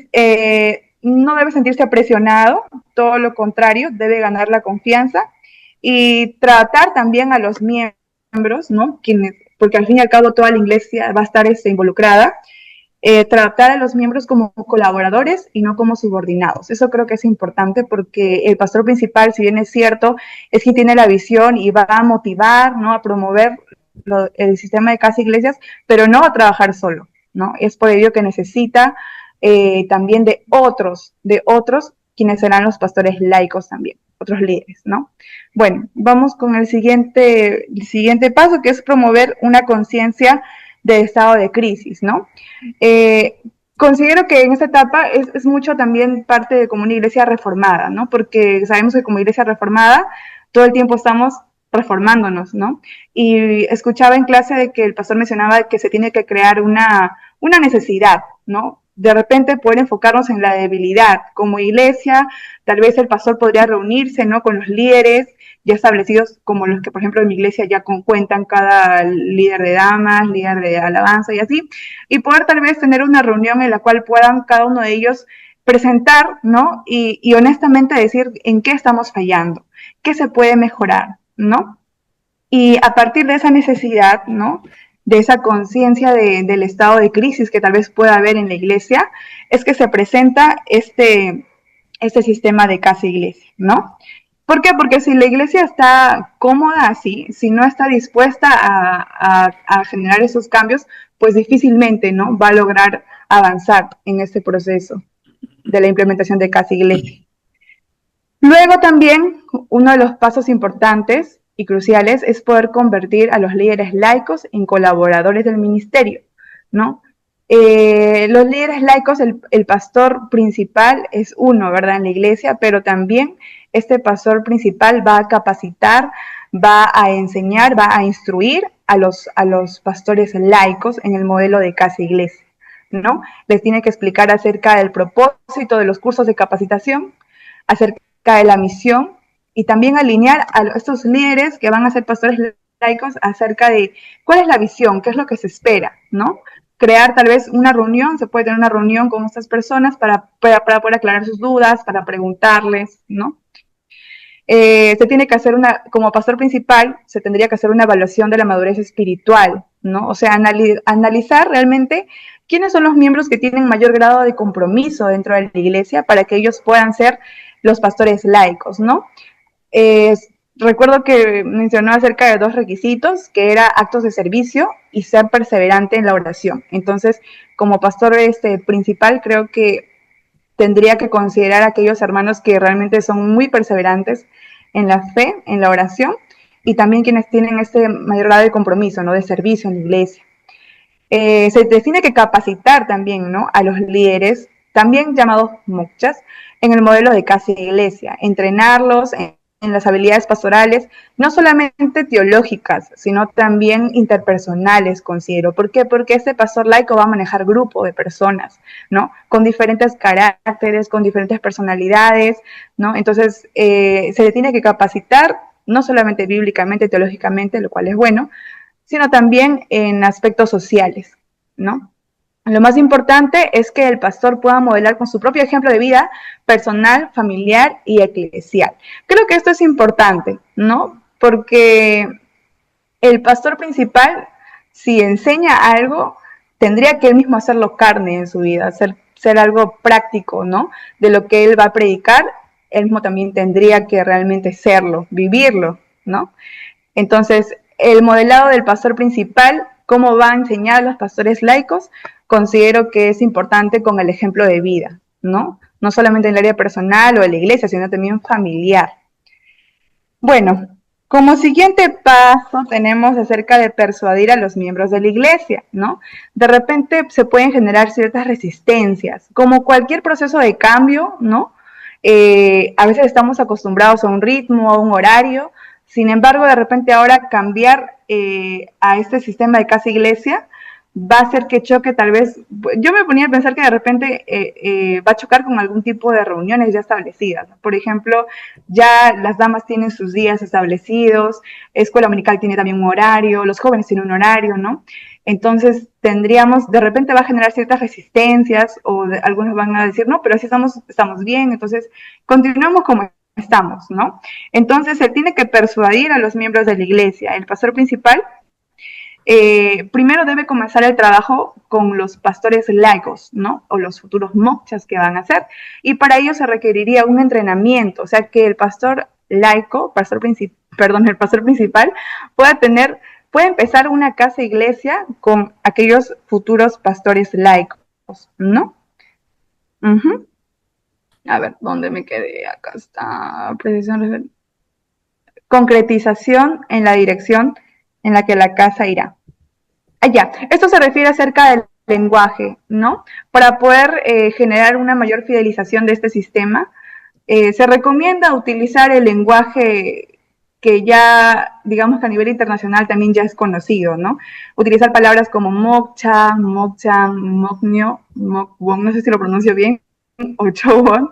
no debe sentirse presionado, todo lo contrario, debe ganar la confianza y tratar también a los miembros, ¿no? Porque al fin y al cabo toda la iglesia va a estar involucrada, tratar a los miembros como colaboradores y no como subordinados. Eso creo que es importante porque el pastor principal, si bien es cierto, es quien tiene la visión y va a motivar, ¿no? A promover el sistema de casa iglesias, pero no a trabajar solo, ¿no? Es por ello que necesita también de otros, quienes serán los pastores laicos también, otros líderes, ¿no? Bueno, vamos con el siguiente paso, que es promover una conciencia de estado de crisis, ¿no? Considero que en esta etapa es mucho también parte de como una iglesia reformada, ¿no? Porque sabemos que como iglesia reformada todo el tiempo estamos reformándonos, ¿no? Y escuchaba en clase de que el pastor mencionaba que se tiene que crear una necesidad, ¿no? De repente poder enfocarnos en la debilidad. Como iglesia, tal vez el pastor podría reunirse, ¿no? Con los líderes ya establecidos, como los que, por ejemplo, en mi iglesia ya cuentan cada líder de damas, líder de alabanza y así, y poder tal vez tener una reunión en la cual puedan cada uno de ellos presentar, ¿no? Y honestamente decir en qué estamos fallando, qué se puede mejorar, ¿no? Y a partir de esa necesidad, ¿no? De esa conciencia del estado de crisis que tal vez pueda haber en la iglesia, es que se presenta este sistema de casa iglesia, ¿no? ¿Por qué? Porque si la iglesia está cómoda así, si no está dispuesta a generar esos cambios, pues difícilmente, ¿no? Va a lograr avanzar en este proceso de la implementación de casa iglesia. Luego también, uno de los pasos importantes y cruciales es poder convertir a los líderes laicos en colaboradores del ministerio, ¿no? Los líderes laicos, el pastor principal es uno, ¿verdad? En la iglesia, pero también este pastor principal va a capacitar, va a enseñar, va a instruir a los pastores laicos en el modelo de casa iglesia, ¿no? Les tiene que explicar acerca del propósito de los cursos de capacitación, acerca de la misión y también alinear a estos líderes que van a ser pastores laicos acerca de cuál es la visión, qué es lo que se espera, ¿no? Crear tal vez una reunión, se puede tener una reunión con estas personas para poder aclarar sus dudas, para preguntarles, ¿no? Se tiene que hacer como pastor principal, se tendría que hacer una evaluación de la madurez espiritual, ¿no? O sea, analizar realmente quiénes son los miembros que tienen mayor grado de compromiso dentro de la iglesia para que ellos puedan ser los pastores laicos, ¿no? Recuerdo que mencionó acerca de 2 requisitos, que era actos de servicio y ser perseverante en la oración. Entonces, como pastor principal, creo que tendría que considerar a aquellos hermanos que realmente son muy perseverantes en la fe, en la oración, y también quienes tienen este mayor grado de compromiso, ¿no? De servicio en la iglesia. Se tiene que capacitar también, ¿no? A los líderes, también llamados mochas, en el modelo de casa iglesia, entrenarlos en las habilidades pastorales, no solamente teológicas, sino también interpersonales, considero. ¿Por qué? Porque este pastor laico va a manejar grupo de personas, ¿no? Con diferentes caracteres, con diferentes personalidades, ¿no? Entonces, se le tiene que capacitar, no solamente bíblicamente, teológicamente, lo cual es bueno, sino también en aspectos sociales, ¿no? Lo más importante es que el pastor pueda modelar con su propio ejemplo de vida personal, familiar y eclesial. Creo que esto es importante, ¿no? Porque el pastor principal, si enseña algo, tendría que él mismo hacerlo carne en su vida, ser algo práctico, ¿no? De lo que él va a predicar, él mismo también tendría que realmente serlo, vivirlo, ¿no? Entonces, el modelado del pastor principal, cómo va a enseñar a los pastores laicos, considero que es importante con el ejemplo de vida, ¿no? No solamente en el área personal o de la iglesia, sino también familiar. Bueno, como siguiente paso tenemos acerca de persuadir a los miembros de la iglesia, ¿no? De repente se pueden generar ciertas resistencias, como cualquier proceso de cambio, ¿no? A veces estamos acostumbrados a un ritmo, a un horario, sin embargo, de repente ahora cambiar a este sistema de casa iglesia va a hacer que choque tal vez, yo me ponía a pensar que de repente va a chocar con algún tipo de reuniones ya establecidas. Por ejemplo, ya las damas tienen sus días establecidos, escuela dominical tiene también un horario, los jóvenes tienen un horario, ¿no? Entonces tendríamos, de repente va a generar ciertas resistencias o algunos van a decir, no, pero así estamos bien, entonces continuamos como estamos, ¿no? Entonces se tiene que persuadir a los miembros de la iglesia. El pastor principal primero debe comenzar el trabajo con los pastores laicos, ¿no? O los futuros mochas que van a hacer. Y para ello se requeriría un entrenamiento, o sea, que el pastor laico, el pastor principal, puede empezar una casa iglesia con aquellos futuros pastores laicos, ¿no? Uh-huh. A ver, ¿dónde me quedé? Acá está. Concretización en la dirección en la que la casa irá. Ya, esto se refiere acerca del lenguaje, ¿no? Para poder generar una mayor fidelización de este sistema, se recomienda utilizar el lenguaje que ya, digamos que a nivel internacional también ya es conocido, ¿no? Utilizar palabras como mokcha, mokchan, moknyo, mokbon, no sé si lo pronuncio bien, o chobon,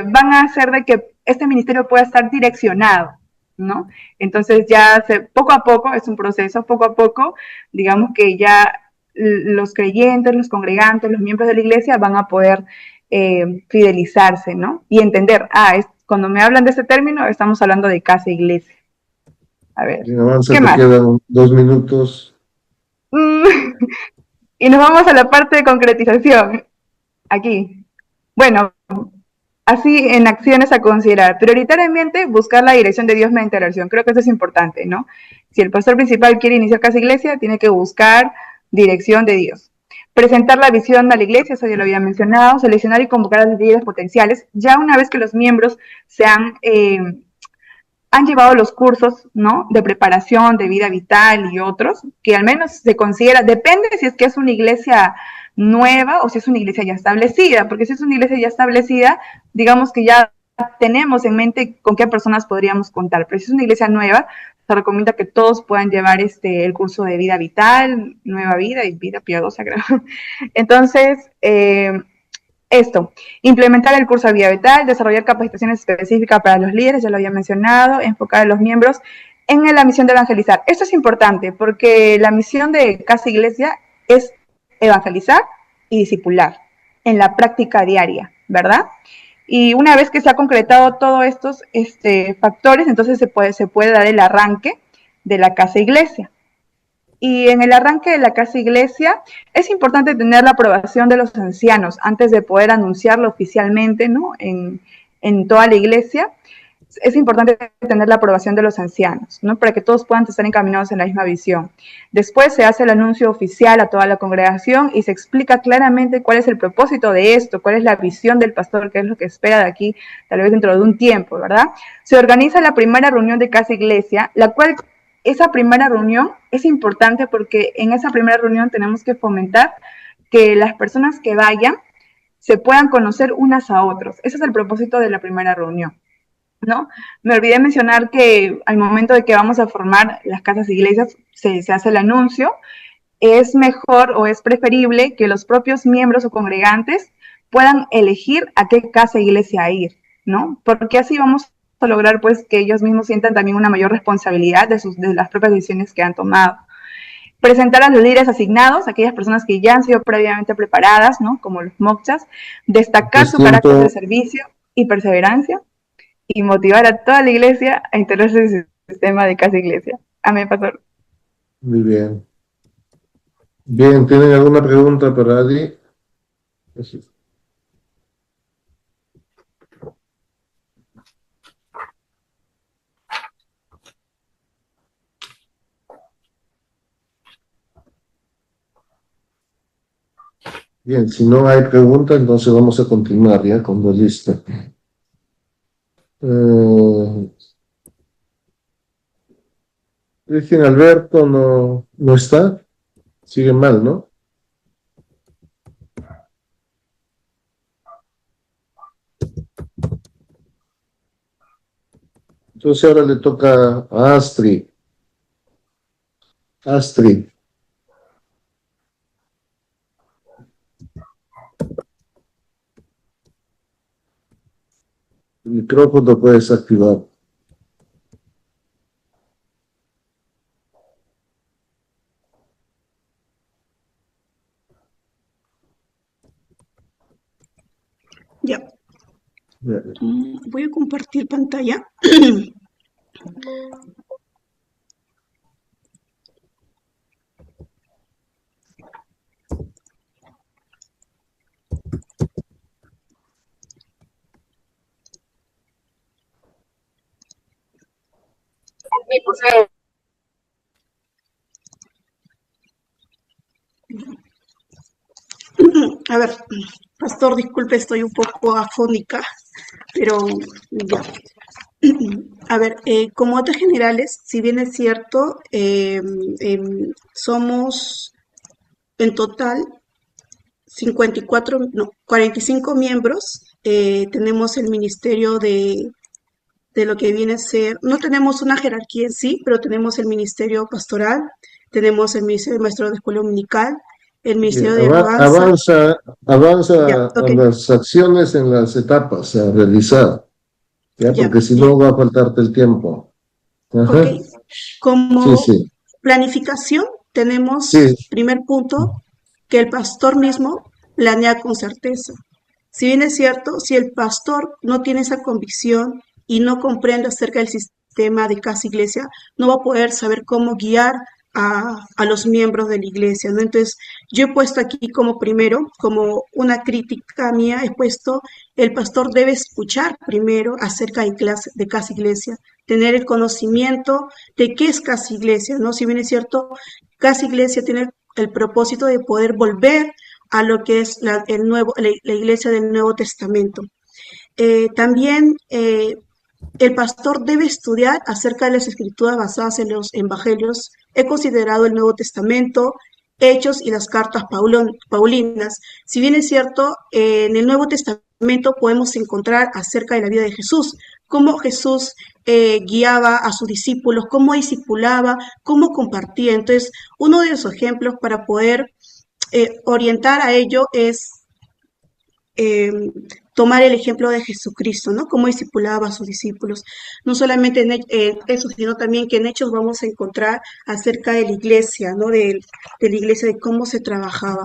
van a hacer de que este ministerio pueda estar direccionado, ¿no? Entonces ya poco a poco, es un proceso, poco a poco, digamos que ya los creyentes, los congregantes, los miembros de la iglesia van a poder fidelizarse, ¿no? Y entender, cuando me hablan de este término, estamos hablando de casa e iglesia. A ver, Bien, avanza, ¿qué te más? quedan 2 minutos. Y nos vamos a la parte de concretización. Aquí. Bueno, así en acciones a considerar. Prioritariamente, buscar la dirección de Dios mediante la oración. Creo que eso es importante, ¿no? Si el pastor principal quiere iniciar casa iglesia, tiene que buscar dirección de Dios. Presentar la visión a la iglesia, eso ya lo había mencionado. Seleccionar y convocar a los líderes potenciales. Ya una vez que los miembros se han llevado los cursos, ¿no? De preparación, de vida vital y otros, que al menos se considera, depende si es que es una iglesia nueva o si es una iglesia ya establecida, porque si es una iglesia ya establecida, digamos que ya tenemos en mente con qué personas podríamos contar, pero si es una iglesia nueva, se recomienda que todos puedan llevar el curso de vida vital, nueva vida y vida piadosa, creo. Entonces, implementar el curso de vida vital, desarrollar capacitaciones específicas para los líderes, ya lo había mencionado, enfocar a los miembros en la misión de evangelizar. Esto es importante porque la misión de Casa Iglesia es evangelizar y discipular en la práctica diaria, ¿verdad? Y una vez que se ha concretado todos estos factores, entonces se puede dar el arranque de la Casa Iglesia. Y en el arranque de la casa iglesia es importante tener la aprobación de los ancianos antes de poder anunciarlo oficialmente, ¿no? En toda la iglesia. Es importante tener la aprobación de los ancianos, ¿no? Para que todos puedan estar encaminados en la misma visión. Después se hace el anuncio oficial a toda la congregación y se explica claramente cuál es el propósito de esto, cuál es la visión del pastor, qué es lo que espera de aquí, tal vez dentro de un tiempo, ¿verdad? Se organiza la primera reunión de casa iglesia, la cual esa primera reunión es importante porque en esa primera reunión tenemos que fomentar que las personas que vayan se puedan conocer unas a otros. Ese es el propósito de la primera reunión, ¿no? Me olvidé mencionar que al momento de que vamos a formar las casas e iglesias, se hace el anuncio. Es mejor o es preferible que los propios miembros o congregantes puedan elegir a qué casa e iglesia ir, ¿no? Porque así vamos a lograr pues que ellos mismos sientan también una mayor responsabilidad de las propias decisiones que han tomado. Presentar a los líderes asignados, aquellas personas que ya han sido previamente preparadas, ¿no? Como los mokchas, destacar su carácter de servicio y perseverancia y motivar a toda la iglesia a integrarse en el sistema de casa iglesia. Amén, pastor. Muy bien. Bien, ¿tienen alguna pregunta para Adi? Bien, si no hay preguntas, entonces vamos a continuar ya con la lista. Cristian Alberto no está, sigue mal, ¿no? Entonces ahora le toca a Astrid. Astrid. El micrófono puedes activar. Ya. Voy a compartir pantalla. A ver, pastor, disculpe, estoy un poco afónica, pero ya. A ver, como datos generales, si bien es cierto, somos en total 45 miembros. Tenemos el ministerio de de lo que viene a ser, no tenemos una jerarquía en sí, pero tenemos el ministerio pastoral, tenemos el ministerio de maestro de escuela dominical, el ministerio de alabanza. Ya, Avanza a ok, las acciones en las etapas a realizar, ¿ya? ya, Porque si bien, no va a faltarte el tiempo. ok. Ajá. Sí, Como sí, planificación, tenemos, sí, primer punto, que el pastor mismo planea con certeza. Si bien es cierto, si el pastor no tiene esa convicción y no comprende acerca del sistema de casa iglesia, no va a poder saber cómo guiar a los miembros de la iglesia, ¿no? Entonces, yo he puesto aquí como primero, como una crítica mía, he puesto el pastor debe escuchar primero acerca de casa iglesia, tener el conocimiento de qué es casa iglesia, ¿no? Si bien es cierto, casa iglesia tiene el propósito de poder volver a lo que es la iglesia del Nuevo Testamento. También el pastor debe estudiar acerca de las escrituras basadas en los evangelios. He considerado el Nuevo Testamento, Hechos y las cartas paulinas. Si bien es cierto, en el Nuevo Testamento podemos encontrar acerca de la vida de Jesús, cómo Jesús guiaba a sus discípulos, cómo discipulaba, cómo compartía. Entonces, uno de los ejemplos para poder orientar a ello es eh, tomar el ejemplo de Jesucristo, ¿no? Cómo discipulaba a sus discípulos. No solamente en eso, sino también que en Hechos vamos a encontrar acerca de la iglesia, ¿no? De la iglesia, de cómo se trabajaba.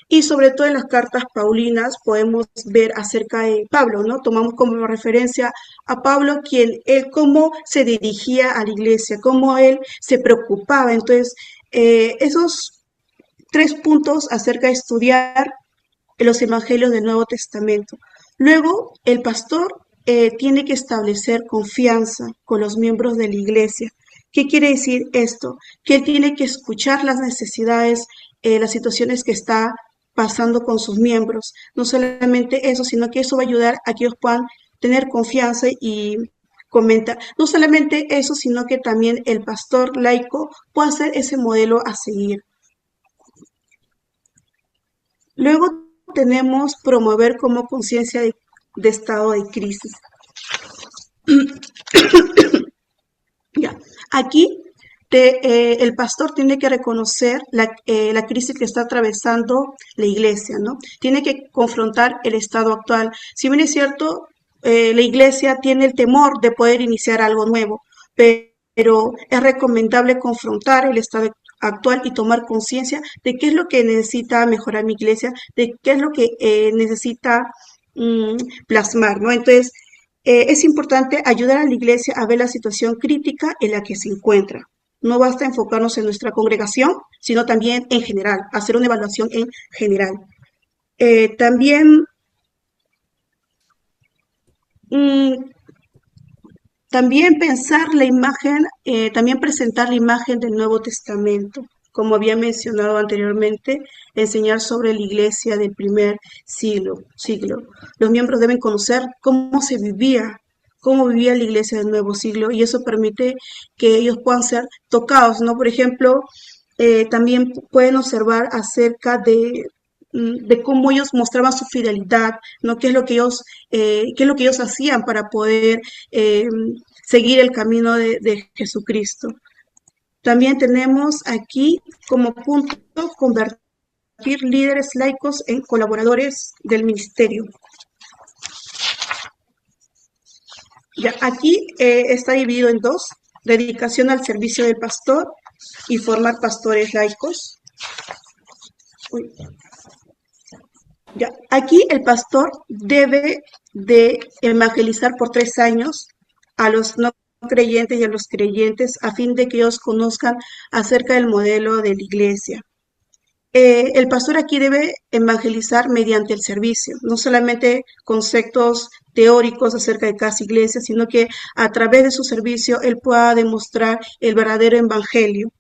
Y sobre todo en las cartas paulinas podemos ver acerca de Pablo, ¿no? Tomamos como referencia a Pablo, él cómo se dirigía a la iglesia, cómo él se preocupaba. Entonces, esos 3 puntos acerca de estudiar los evangelios del Nuevo Testamento. Luego, el pastor tiene que establecer confianza con los miembros de la iglesia. ¿Qué quiere decir esto? Que él tiene que escuchar las necesidades, las situaciones que está pasando con sus miembros. No solamente eso, sino que eso va a ayudar a que ellos puedan tener confianza y comentar. No solamente eso, sino que también el pastor laico puede ser ese modelo a seguir. Luego tenemos promover como conciencia de estado de crisis. Ya, aquí el pastor tiene que reconocer la crisis que está atravesando la iglesia, ¿no? Tiene que confrontar el estado actual. Si bien es cierto, la iglesia tiene el temor de poder iniciar algo nuevo, pero es recomendable confrontar el estado actual y tomar conciencia de qué es lo que necesita mejorar mi iglesia, de qué es lo que necesita mm, plasmar, ¿no? Entonces, es importante ayudar a la iglesia a ver la situación crítica en la que se encuentra. No basta enfocarnos en nuestra congregación, sino también en general, hacer una evaluación en general. También, mm, también pensar la imagen, también presentar la imagen del Nuevo Testamento. Como había mencionado anteriormente, enseñar sobre la iglesia del primer siglo. Los miembros deben conocer cómo vivía la iglesia del nuevo siglo, y eso permite que ellos puedan ser tocados, ¿no? Por ejemplo, también pueden observar acerca de cómo ellos mostraban su fidelidad, ¿no? Qué es lo que ellos hacían para poder seguir el camino de Jesucristo. También tenemos aquí como punto convertir líderes laicos en colaboradores del ministerio. Ya, aquí está dividido en dos: dedicación al servicio del pastor y formar pastores laicos. Uy. Ya, aquí el pastor debe de evangelizar por 3 años a los no creyentes y a los creyentes, a fin de que ellos conozcan acerca del modelo de la iglesia. El pastor aquí debe evangelizar mediante el servicio, no solamente conceptos teóricos acerca de casa iglesia, sino que a través de su servicio él pueda demostrar el verdadero evangelio,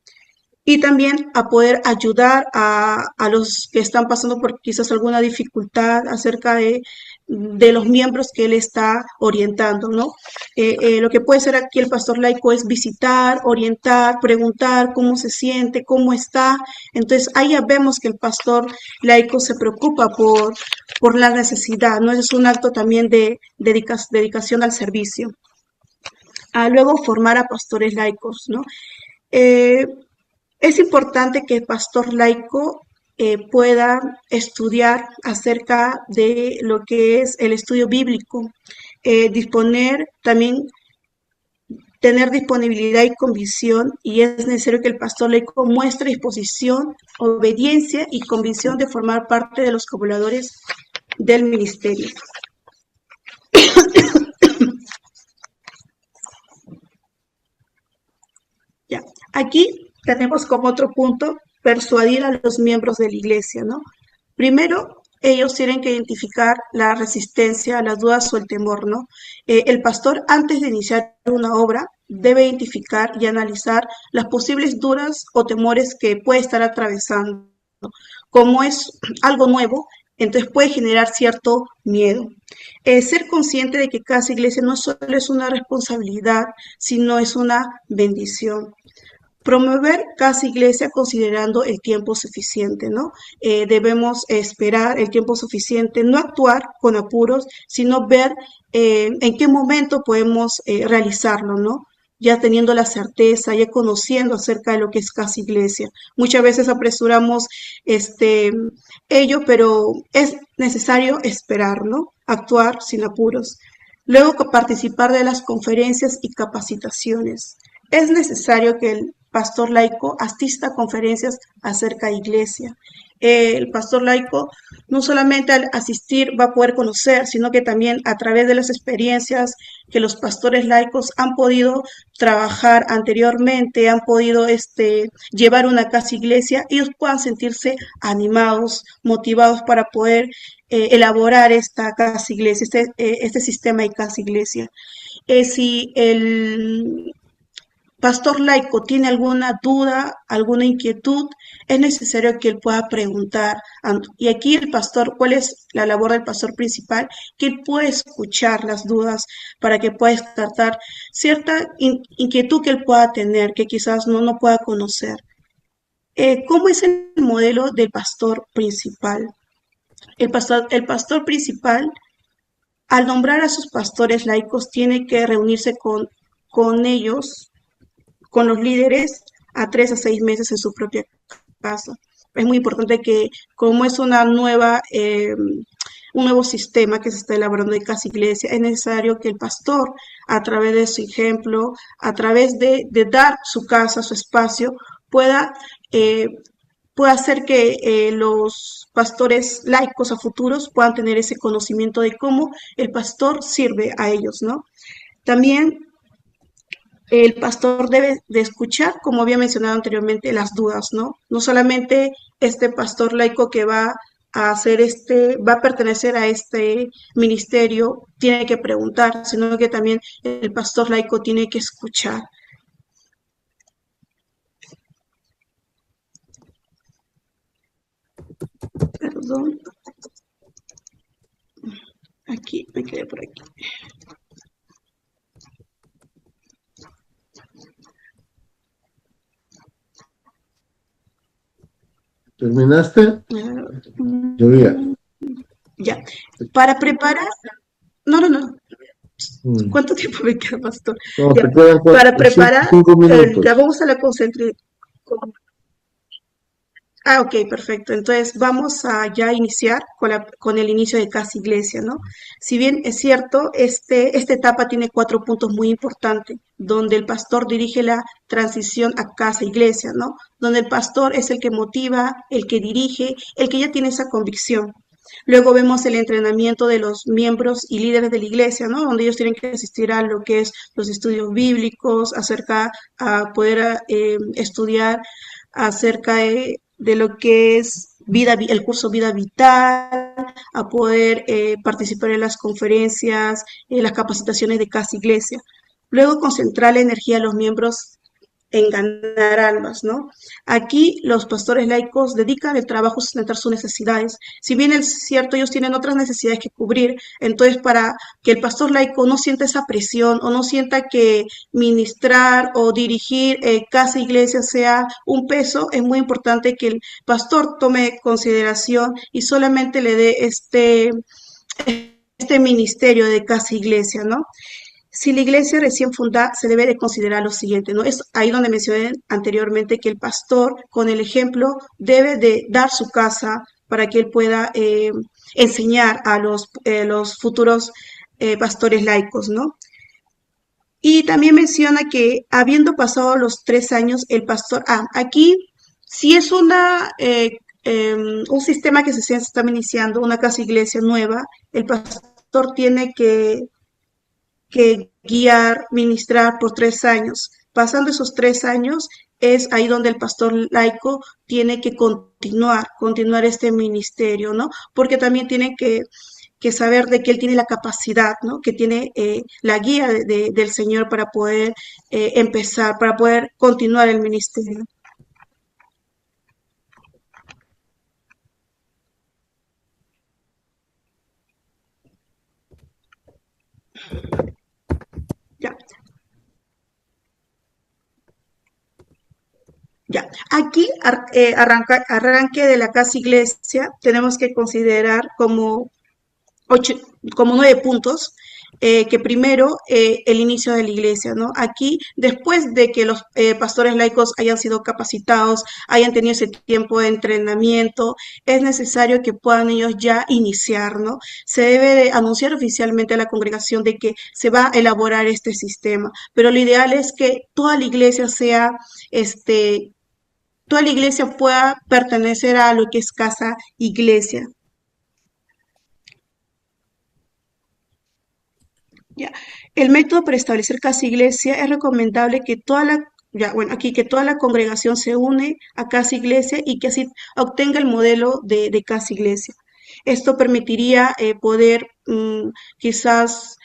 y también a poder ayudar a los que están pasando por quizás alguna dificultad acerca de los miembros que él está orientando, ¿no? Lo que puede ser aquí el pastor laico es visitar, orientar, preguntar cómo se siente, cómo está. Entonces ahí ya vemos que el pastor laico se preocupa por la necesidad, ¿no? Es un acto también de dedicación al servicio. a luego formar a pastores laicos, ¿no? Es importante que el pastor laico pueda estudiar acerca de lo que es el estudio bíblico, disponer también, tener disponibilidad y convicción, y es necesario que el pastor laico muestre disposición, obediencia y convicción de formar parte de los colaboradores del ministerio. Ya. Aquí tenemos como otro punto persuadir a los miembros de la iglesia, ¿no? Primero, ellos tienen que identificar la resistencia, las dudas o el temor, ¿no? El pastor, antes de iniciar una obra, debe identificar y analizar las posibles dudas o temores que puede estar atravesando. Como es algo nuevo, entonces puede generar cierto miedo. Ser consciente de que Casa Iglesia no solo es una responsabilidad, sino es una bendición. Promover Casa Iglesia considerando el tiempo suficiente, ¿no? Debemos esperar el tiempo suficiente, no actuar con apuros, sino ver en qué momento podemos realizarlo, ¿no? Ya teniendo la certeza, ya conociendo acerca de lo que es Casa Iglesia. Muchas veces apresuramos ello, pero es necesario esperar, ¿no? Actuar sin apuros. Luego, participar de las conferencias y capacitaciones. Es necesario que el pastor laico asista a conferencias acerca de iglesia. El pastor laico no solamente al asistir va a poder conocer, sino que también a través de las experiencias que los pastores laicos han podido trabajar anteriormente, han podido llevar una casa iglesia, ellos puedan sentirse animados, motivados para poder elaborar esta casa iglesia, este sistema de casa iglesia. Si el pastor laico tiene alguna duda, alguna inquietud, es necesario que él pueda preguntar. Y aquí el pastor, ¿cuál es la labor del pastor principal? Que él pueda escuchar las dudas para que pueda descartar cierta inquietud que él pueda tener, que quizás no pueda conocer. ¿Cómo es el modelo del pastor principal? El pastor principal, al nombrar a sus pastores laicos, tiene que reunirse con ellos, con los líderes, a 3 a 6 meses en su propia casa. Es muy importante que, como es un nuevo sistema que se está elaborando de Casa Iglesia, es necesario que el pastor, a través de su ejemplo, a través de dar su casa, su espacio, pueda hacer que los pastores laicos a futuros puedan tener ese conocimiento de cómo el pastor sirve a ellos, ¿no? También el pastor debe de escuchar, como había mencionado anteriormente, las dudas, ¿no? No solamente este pastor laico que va a hacer va a pertenecer a este ministerio, tiene que preguntar, sino que también el pastor laico tiene que escuchar. Perdón. Aquí, me quedé por aquí. ¿Terminaste? Yo Ya. Para preparar. No. ¿Cuánto tiempo me queda, pastor? No, ya. te quedan Para preparar, 5 minutos. ya vamos a la concentración. Ok, perfecto. Entonces vamos a ya iniciar con el inicio de Casa Iglesia, ¿no? Si bien es cierto, esta etapa tiene 4 puntos muy importantes, donde el pastor dirige la transición a Casa Iglesia, ¿no? Donde el pastor es el que motiva, el que dirige, el que ya tiene esa convicción. Luego vemos el entrenamiento de los miembros y líderes de la iglesia, ¿no? Donde ellos tienen que asistir a lo que es los estudios bíblicos, a poder estudiar acerca de lo que es el curso Vida Vital, a poder participar en las conferencias, en las capacitaciones de Casa Iglesia. Luego concentrar la energía de los miembros en ganar almas, ¿no? Aquí los pastores laicos dedican el trabajo a sustentar sus necesidades. Si bien es cierto, ellos tienen otras necesidades que cubrir, entonces para que el pastor laico no sienta esa presión o no sienta que ministrar o dirigir casa iglesia sea un peso, es muy importante que el pastor tome consideración y solamente le dé este ministerio de casa iglesia, ¿no? Si la iglesia recién fundada, se debe de considerar lo siguiente, ¿no? Es ahí donde mencioné anteriormente que el pastor, con el ejemplo, debe de dar su casa para que él pueda enseñar a los futuros pastores laicos, ¿no? Y también menciona que habiendo pasado los 3 años, el pastor, aquí sí es un sistema que se está iniciando, una casa iglesia nueva, el pastor tiene que guiar, ministrar por 3 años. Pasando esos 3 años, es ahí donde el pastor laico tiene que continuar este ministerio, ¿no? Porque también tiene que saber de que él tiene la capacidad, ¿no? Que tiene la guía del Señor para poder empezar, para poder continuar el ministerio. Ya. Ya, aquí arranque de la casa iglesia, tenemos que considerar ocho, como 9 puntos, que primero el inicio de la iglesia, ¿no? Aquí, después de que los pastores laicos hayan sido capacitados, hayan tenido ese tiempo de entrenamiento, es necesario que puedan ellos ya iniciar, ¿no? Se debe de anunciar oficialmente a la congregación de que se va a elaborar este sistema, pero lo ideal es que toda la iglesia toda la iglesia pueda pertenecer a lo que es casa iglesia. Ya. El método para establecer casa iglesia es recomendable que que toda la congregación se une a casa iglesia y que así obtenga el modelo de casa iglesia. Esto permitiría poder, quizás,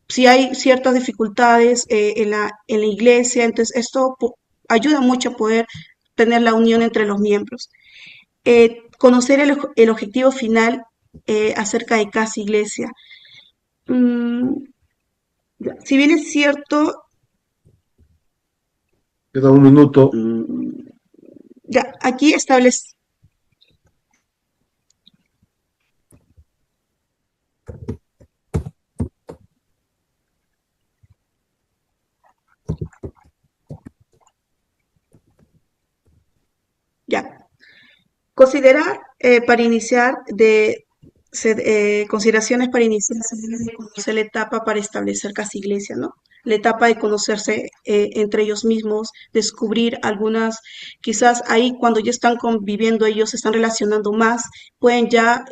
si hay ciertas dificultades en la iglesia, entonces esto ayuda mucho a poder tener la unión entre los miembros. Conocer el objetivo final acerca de casa iglesia. Mm, Si bien es cierto, Queda un minuto. ya, aquí establece, ya, considerar para iniciar consideraciones para iniciar se debe de conocer la etapa para establecer casa iglesia, ¿no? La etapa de conocerse entre ellos mismos, descubrir algunas, quizás ahí cuando ya están conviviendo ellos, se están relacionando más, pueden ya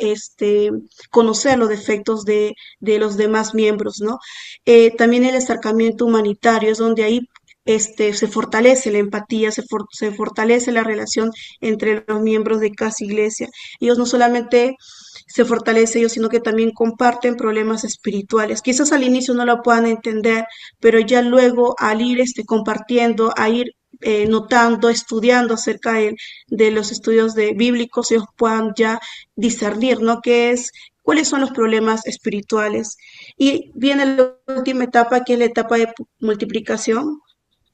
conocer los defectos de los demás miembros, ¿no? También el acercamiento humanitario es donde ahí se fortalece la empatía, se fortalece la relación entre los miembros de casa iglesia. Ellos no solamente se fortalece ellos, sino que también comparten problemas espirituales. Quizás al inicio no lo puedan entender, pero ya luego al ir compartiendo, a ir notando, estudiando acerca de los estudios bíblicos, ellos puedan ya discernir, ¿no? ¿Cuáles son los problemas espirituales? Y viene la última etapa, que es la etapa de multiplicación,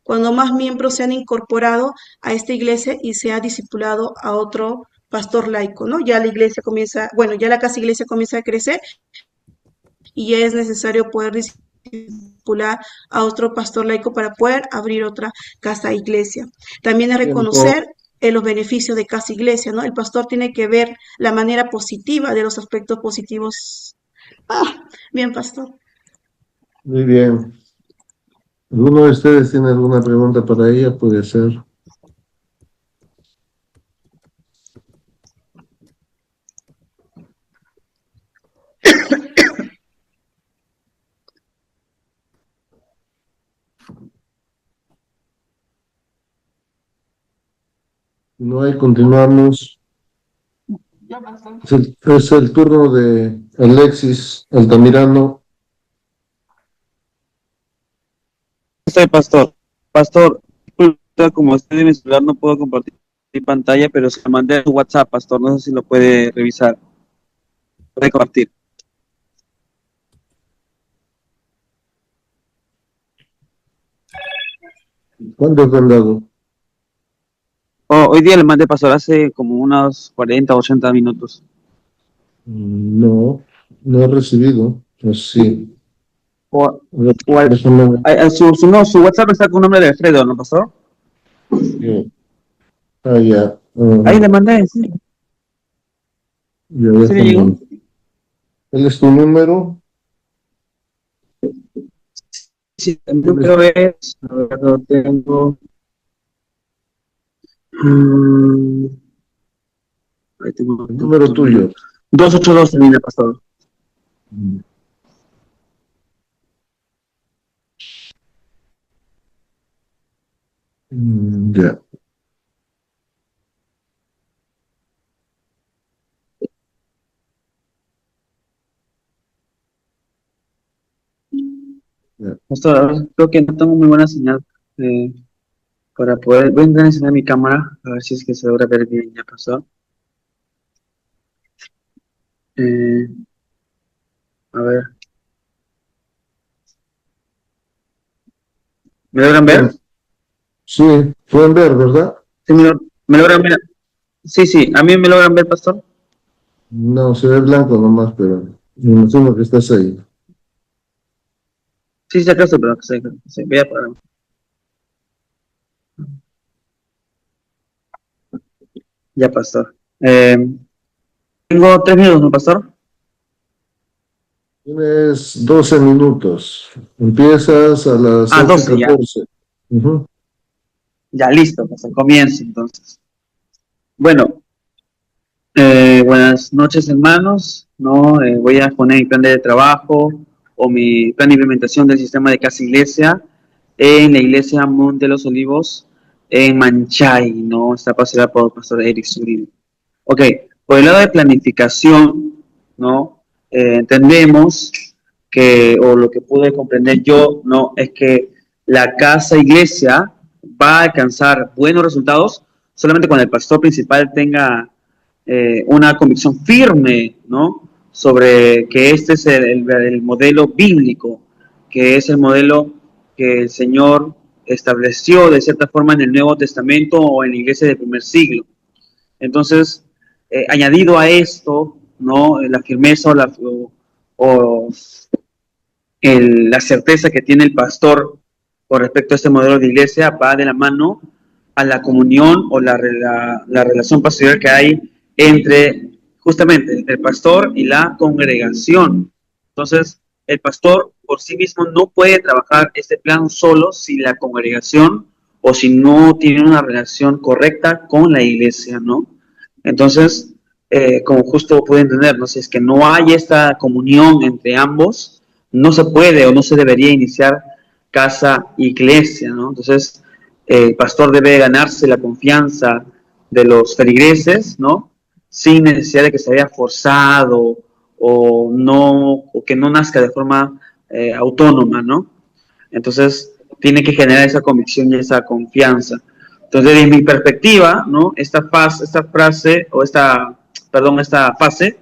cuando más miembros se han incorporado a esta iglesia y se ha discipulado a otro pastor laico, ¿no? Ya la iglesia comienza, bueno, ya la casa iglesia comienza a crecer y ya es necesario poder discipular a otro pastor laico para poder abrir otra casa iglesia. También es Tiempo. reconocer los beneficios de casa iglesia, ¿no? El pastor tiene que ver la manera positiva de los aspectos positivos. Bien, pastor. Muy bien. ¿Alguno de ustedes tiene alguna pregunta para ella? Puede ser. No hay, continuamos. Es el turno de Alexis Altamirano. Soy pastor. Pastor, disculpa, como estoy en mi celular no puedo compartir mi pantalla, pero se lo mandé a su WhatsApp, pastor. No sé si lo puede revisar. Puede compartir. ¿Cuándo te han dado? Hoy día le mandé, pastor, hace como unos 40 o 80 minutos. No, no he recibido. Pues sí. O, Déjame- su WhatsApp está con nombre de Alfredo, ¿no, pastor? ya. Ahí le mandé, sí. Ya, ¿Sí le llegó? déjame. ¿Cuál es tu número? Sí, el número es, a ver, lo tengo. Mm, ahí tengo El número tu número. tuyo. 282 termina, pastor. Ya. Ya. Pastor, a ver, creo que no tengo muy buena señal para poder. Voy a intentar encender mi cámara, a ver si es que se logra ver bien ya, pastor. Eh, a ver, ¿me logran ver? Sí, pueden ver, ¿verdad? Sí, me logran ver. Sí, sí, a mí me logran ver, pastor. No, se ve blanco nomás, pero me imagino que estás ahí. Sí, sí, acá estoy, pero que se vea para. Ya, pastor. Tengo 3 minutos, ¿no, pastor? Tienes 12 minutos. Empiezas a las Ah, ocho y 12 ya. catorce. Ujú. Ya, listo, pastor. Comienzo entonces. Bueno, buenas noches, hermanos. No, voy a poner mi plan de trabajo o mi plan de implementación del sistema de casa iglesia en la iglesia Monte de los Olivos en Manchay, ¿no? Está pastoreada por el pastor Eric Zurido. Ok, por el lado de planificación, ¿no? Entendemos que, o lo que pude comprender yo, ¿no? Es que la casa iglesia va a alcanzar buenos resultados solamente cuando el pastor principal tenga una convicción firme, ¿no? Sobre que este es el modelo bíblico, que es el modelo que el Señor estableció de cierta forma en el Nuevo Testamento o en la iglesia del primer siglo. Entonces, añadido a esto, ¿no? La firmeza o la certeza que tiene el pastor con respecto a este modelo de iglesia va de la mano a la comunión o la relación pastoral que hay entre justamente el pastor y la congregación. Entonces, el pastor por sí mismo no puede trabajar este plan solo si la congregación o si no tiene una relación correcta con la iglesia, ¿no? Entonces, como justo puede entender, ¿no? Si es que no hay esta comunión entre ambos, no se puede o no se debería iniciar casa-iglesia, ¿no? Entonces, el pastor debe ganarse la confianza de los feligreses, ¿no? Sin necesidad de que se vea forzado o no, o que no nazca de forma autónoma, ¿no? Entonces, tiene que generar esa convicción y esa confianza. Entonces, desde mi perspectiva, ¿no? Esta frase, o esta fase,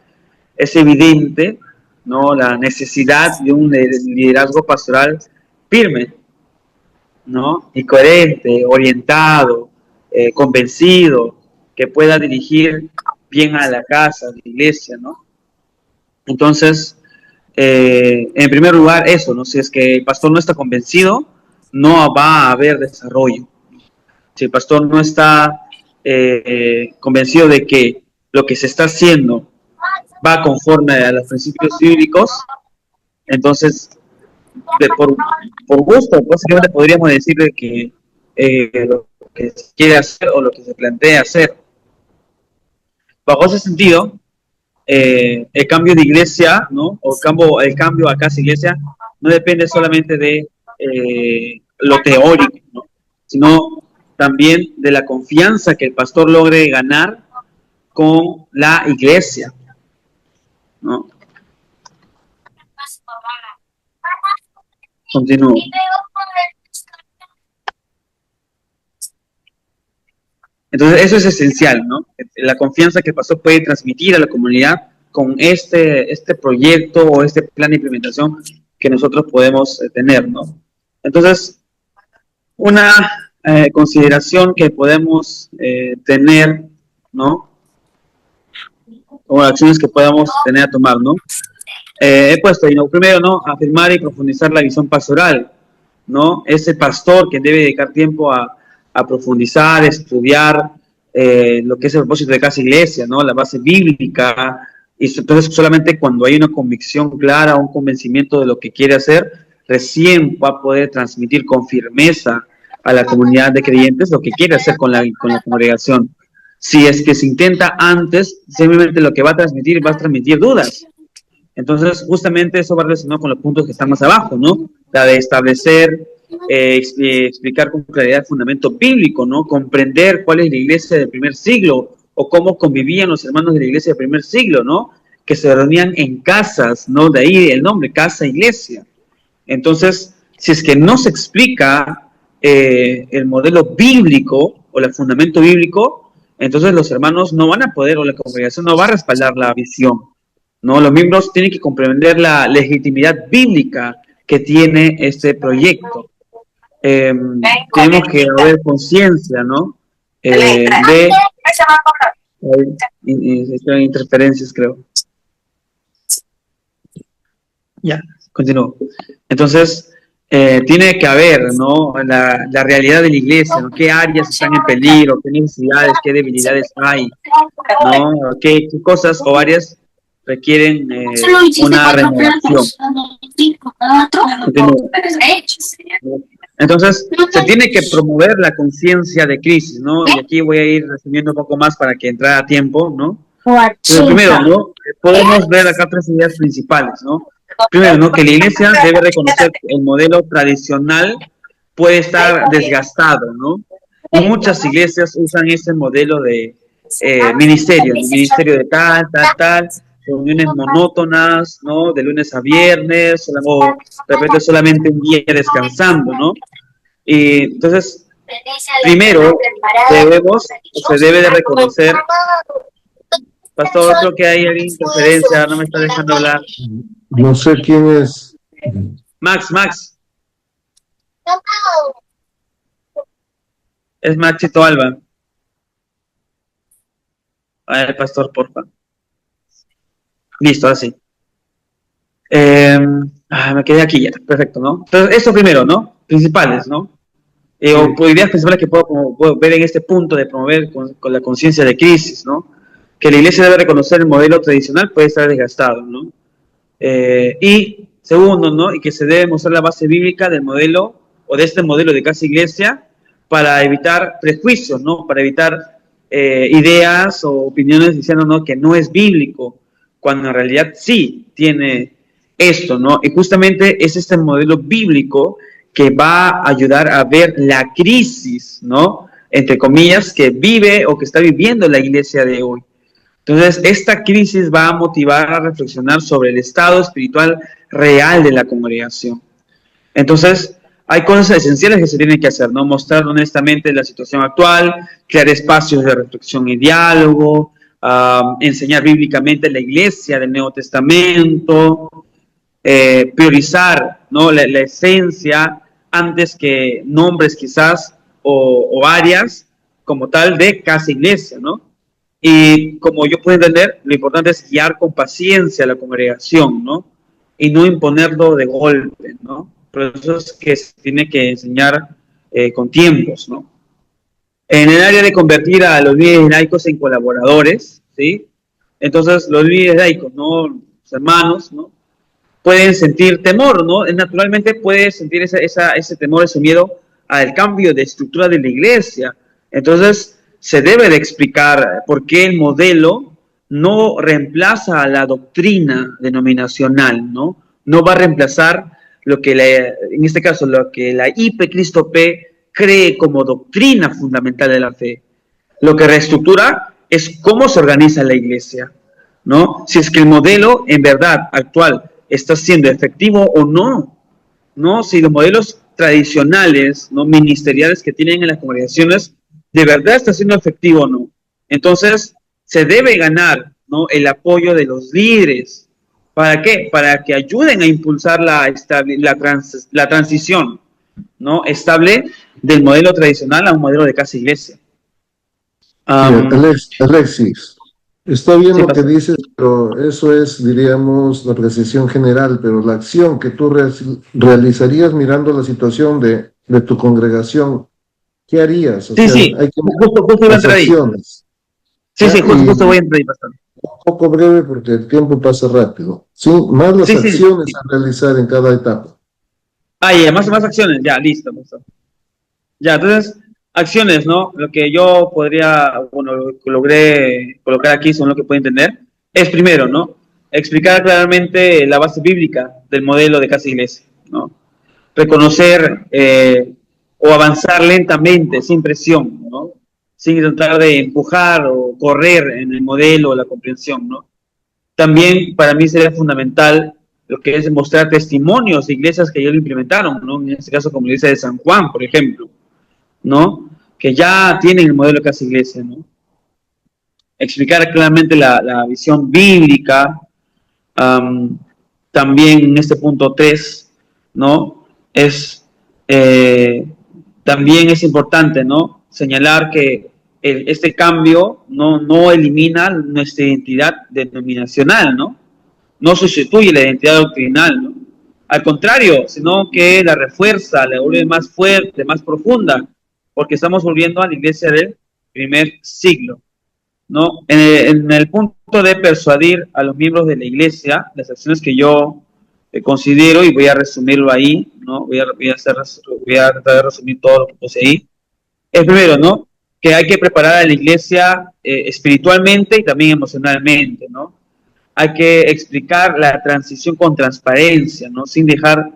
es evidente, ¿no? La necesidad de un liderazgo pastoral firme, ¿no? Y coherente, orientado, convencido, que pueda dirigir bien a la casa, a la iglesia, ¿no? Entonces, en primer lugar, eso, ¿no? Si es que el pastor no está convencido, no va a haber desarrollo. Si el pastor no está convencido de que lo que se está haciendo va conforme a los principios bíblicos, entonces, por gusto, básicamente podríamos decir de que lo que se quiere hacer o lo que se plantea hacer. Bajo ese sentido, el cambio de iglesia, ¿no? O el cambio a casa iglesia, no depende solamente de lo teórico, ¿no? Sino también de la confianza que el pastor logre ganar con la iglesia, ¿no? Continúo. Entonces, eso es esencial, ¿no? La confianza que el pastor puede transmitir a la comunidad con este proyecto o este plan de implementación que nosotros podemos tener, ¿no? Entonces, una consideración que podemos tener, ¿no? O acciones que podamos tener a tomar, ¿no? he puesto, primero, ¿no? Afirmar y profundizar la visión pastoral, ¿no? Es el pastor que debe dedicar tiempo a profundizar, estudiar lo que es el propósito de cada iglesia, ¿no? La base bíblica. Y entonces solamente cuando hay una convicción clara, un convencimiento de lo que quiere hacer, recién va a poder transmitir con firmeza a la comunidad de creyentes lo que quiere hacer con la congregación. Si es que se intenta antes, simplemente lo que va a transmitir dudas. Entonces, justamente eso va relacionado con los puntos que están más abajo, ¿no? La de establecer, explicar con claridad el fundamento bíblico, ¿no? Comprender cuál es la iglesia del primer siglo o cómo convivían los hermanos de la iglesia del primer siglo, ¿no? Que se reunían en casas, ¿no? De ahí el nombre, casa, iglesia. Entonces, si es que no se explica el modelo bíblico o el fundamento bíblico, entonces los hermanos no van a poder, o la congregación no va a respaldar la visión, ¿no? Los miembros tienen que comprender la legitimidad bíblica que tiene este proyecto. Tenemos que haber conciencia, ¿no? De interferencias, creo. Ya, continúo. Entonces, tiene que haber, ¿no? La realidad de la iglesia, ¿no? ¿Qué áreas están en peligro? ¿Qué necesidades, qué debilidades hay? ¿No? ¿Qué cosas o áreas requieren una renovación? Entonces, se tiene que promover la conciencia de crisis, ¿no? Y aquí voy a ir resumiendo un poco más para que entre a tiempo, ¿no? Pero primero, ¿no? Podemos ver acá tres ideas principales, ¿no? Primero, ¿no? Que la iglesia debe reconocer que el modelo tradicional puede estar desgastado, ¿no? Y muchas iglesias usan ese modelo de ministerio, el ministerio de tal, reuniones monótonas, ¿no? De lunes a viernes, o de repente solamente un día descansando, ¿no? Y entonces, primero, se debe de reconocer. Pastor, creo que hay alguna interferencia, no me está dejando hablar. No sé quién es. Max. Es Maxito Alba. A ver, pastor, porfa. Listo, así. Me quedé aquí ya, perfecto, ¿no? Entonces, eso primero, ¿no? Principales, ¿no? O ideas principales que puedo ver en este punto de promover con la conciencia de crisis, ¿no? Que la iglesia debe reconocer el modelo tradicional puede estar desgastado, ¿no? Y segundo, ¿no? Y que se debe mostrar la base bíblica del modelo o de este modelo de casa iglesia para evitar prejuicios, ¿no? Para evitar ideas o opiniones diciendo, ¿no? Que no es bíblico, cuando en realidad sí tiene esto, ¿no? Y justamente es este modelo bíblico que va a ayudar a ver la crisis, ¿no? Entre comillas, que vive o que está viviendo la iglesia de hoy. Entonces, esta crisis va a motivar a reflexionar sobre el estado espiritual real de la congregación. Entonces, hay cosas esenciales que se tienen que hacer, ¿no? Mostrar honestamente la situación actual, crear espacios de reflexión y diálogo, enseñar bíblicamente la iglesia del Nuevo Testamento, priorizar, ¿no? la esencia antes que nombres quizás o áreas como tal de casa iglesia, ¿no? Y como yo puedo entender, lo importante es guiar con paciencia a la congregación, ¿no? Y no imponerlo de golpe, ¿no? Por eso es que se tiene que enseñar con tiempos, ¿no? En el área de convertir a los líderes laicos en colaboradores, ¿sí? Entonces, los líderes laicos, ¿no? Los hermanos, ¿no? Pueden sentir temor, ¿no? Naturalmente puede sentir ese temor, ese miedo al cambio de estructura de la iglesia. Entonces, se debe de explicar por qué el modelo no reemplaza a la doctrina denominacional, ¿no? No va a reemplazar lo que, en este caso, lo que la IP Cristo P cree como doctrina fundamental de la fe. Lo que reestructura es cómo se organiza la iglesia, ¿no? Si es que el modelo, en verdad, actual, está siendo efectivo o no, ¿no? Si los modelos tradicionales, ¿no? Ministeriales que tienen en las congregaciones, de verdad está siendo efectivo o no. Entonces, se debe ganar, ¿no? El apoyo de los líderes. ¿Para qué? Para que ayuden a impulsar la transición, ¿no? Estable del modelo tradicional a un modelo de casa iglesia. Alexis, Está bien Sí, lo que pastor. dices, pero eso es, diríamos, la precisión general, pero la acción que tú realizarías mirando la situación de tu congregación, ¿qué harías? O Sí, sea, sí, hay que mirar justo iba a las entrar ahí. acciones, Sí, ¿ya? sí, Y justo voy a entrar ahí, pastor. un poco breve porque el tiempo pasa rápido, ¿sí? Más las Sí, sí, acciones sí. a realizar en cada etapa. Ah, ya, más acciones, ya, listo, pastor. Ya, entonces, acciones, ¿no? Lo que yo podría, bueno, lo que logré colocar aquí son lo que puedo entender. Es primero, ¿no? Explicar claramente la base bíblica del modelo de casa iglesia, ¿no? Reconocer o avanzar lentamente, sin presión, ¿no? Sin tratar de empujar o correr en el modelo o la comprensión, ¿no? También para mí sería fundamental lo que es mostrar testimonios de iglesias que ya lo implementaron, ¿no? En este caso, como la iglesia de San Juan, por ejemplo, ¿no? Que ya tienen el modelo de casa iglesia, ¿no? Explicar claramente la visión bíblica, um, también en este punto 3, ¿no? Es, eh, también es importante, ¿no? Señalar que este cambio no elimina nuestra identidad denominacional, ¿no? No sustituye la identidad doctrinal, ¿no? Al contrario, sino que la refuerza, la vuelve más fuerte, más profunda, porque estamos volviendo a la iglesia del primer siglo, ¿no? En el punto de persuadir a los miembros de la iglesia, las acciones que yo considero, y voy a resumirlo ahí, ¿no? Voy a tratar de resumir todo lo que puse ahí. Es primero, ¿no? Que hay que preparar a la iglesia espiritualmente y también emocionalmente, ¿no? Hay que explicar la transición con transparencia, ¿no? Sin dejar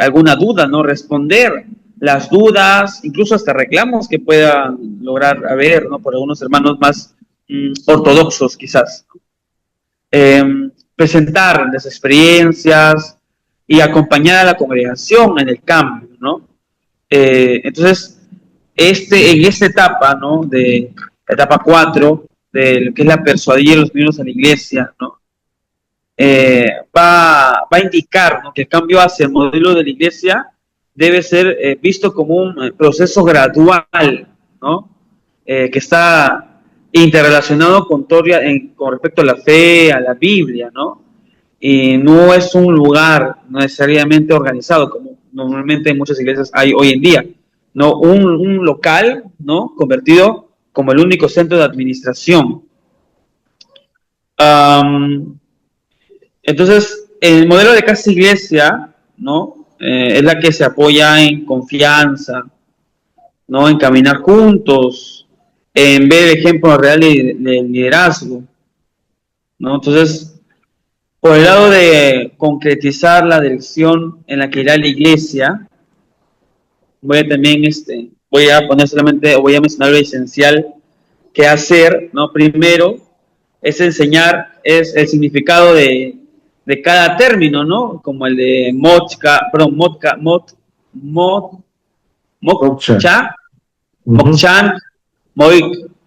alguna duda, ¿no? Responder las dudas, incluso hasta reclamos que puedan lograr haber, ¿no? Por algunos hermanos más ortodoxos, quizás. Eh, Presentar las experiencias y acompañar a la congregación en el cambio, ¿no? Entonces, en esta etapa, ¿no? De etapa 4, de lo que es la persuadir a los miembros a la iglesia, ¿no? Va a indicar, ¿no? Que el cambio hacia el modelo de la iglesia debe ser visto como un proceso gradual, ¿no? Que está interrelacionado con respecto a la fe, a la Biblia, ¿no? Y no es un lugar necesariamente organizado, como normalmente en muchas iglesias hay hoy en día, ¿no? Un local, ¿no? Convertido como el único centro de administración. Um, entonces, el modelo de casa iglesia, ¿no? Es la que se apoya en confianza, ¿no? En caminar juntos, en ver el ejemplo real de liderazgo, ¿no? Entonces, por el lado de concretizar la dirección en la que irá la iglesia, voy a poner solamente, o voy a mencionar lo esencial que hacer, ¿no? Primero, es enseñar el significado de cada término, ¿no? Como el de Ocha. mokcha, Ujú. mokchan,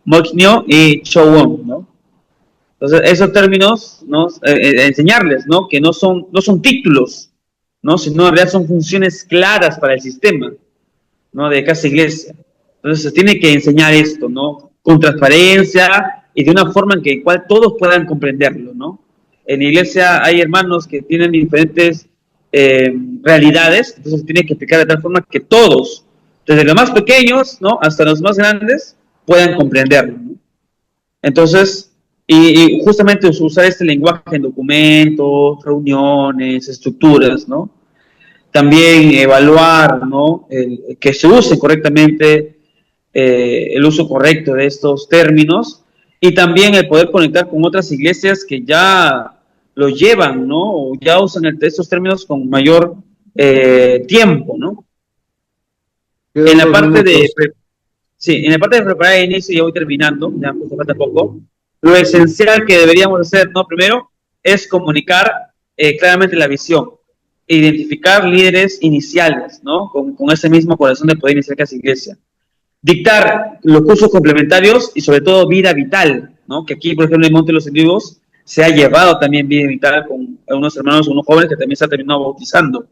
moknio y chowon, ¿no? Entonces, esos términos, ¿no? Enseñarles, ¿no? Que no son títulos, ¿no? Sino en realidad son funciones claras para el sistema, ¿no? De casa iglesia. Entonces, se tiene que enseñar esto, ¿no? Con transparencia y de una forma en que cual todos puedan comprenderlo, ¿no? En la iglesia hay hermanos que tienen diferentes realidades, entonces se tiene que explicar de tal forma que todos, desde los más pequeños, ¿no? Hasta los más grandes, puedan comprenderlo, ¿no? Entonces, y justamente usar este lenguaje en documentos, reuniones, estructuras, ¿no? También evaluar, ¿no? Que se use correctamente el uso correcto de estos términos y también el poder conectar con otras iglesias que ya lo llevan, ¿no? O ya usan estos términos con mayor tiempo, ¿no? En Quedan la dos parte minutos. sí, en la parte de preparar el inicio, ya voy terminando, ya me falta poco. Lo esencial que deberíamos hacer, ¿no? Primero, es comunicar claramente la visión, identificar líderes iniciales, ¿no? Con ese mismo corazón de poder iniciar casa iglesia. Dictar los cursos complementarios y sobre todo vida vital, ¿no? Que aquí, por ejemplo, en Monte de los Olivos se ha llevado también vida vital con unos hermanos, unos jóvenes que también se han terminado bautizando,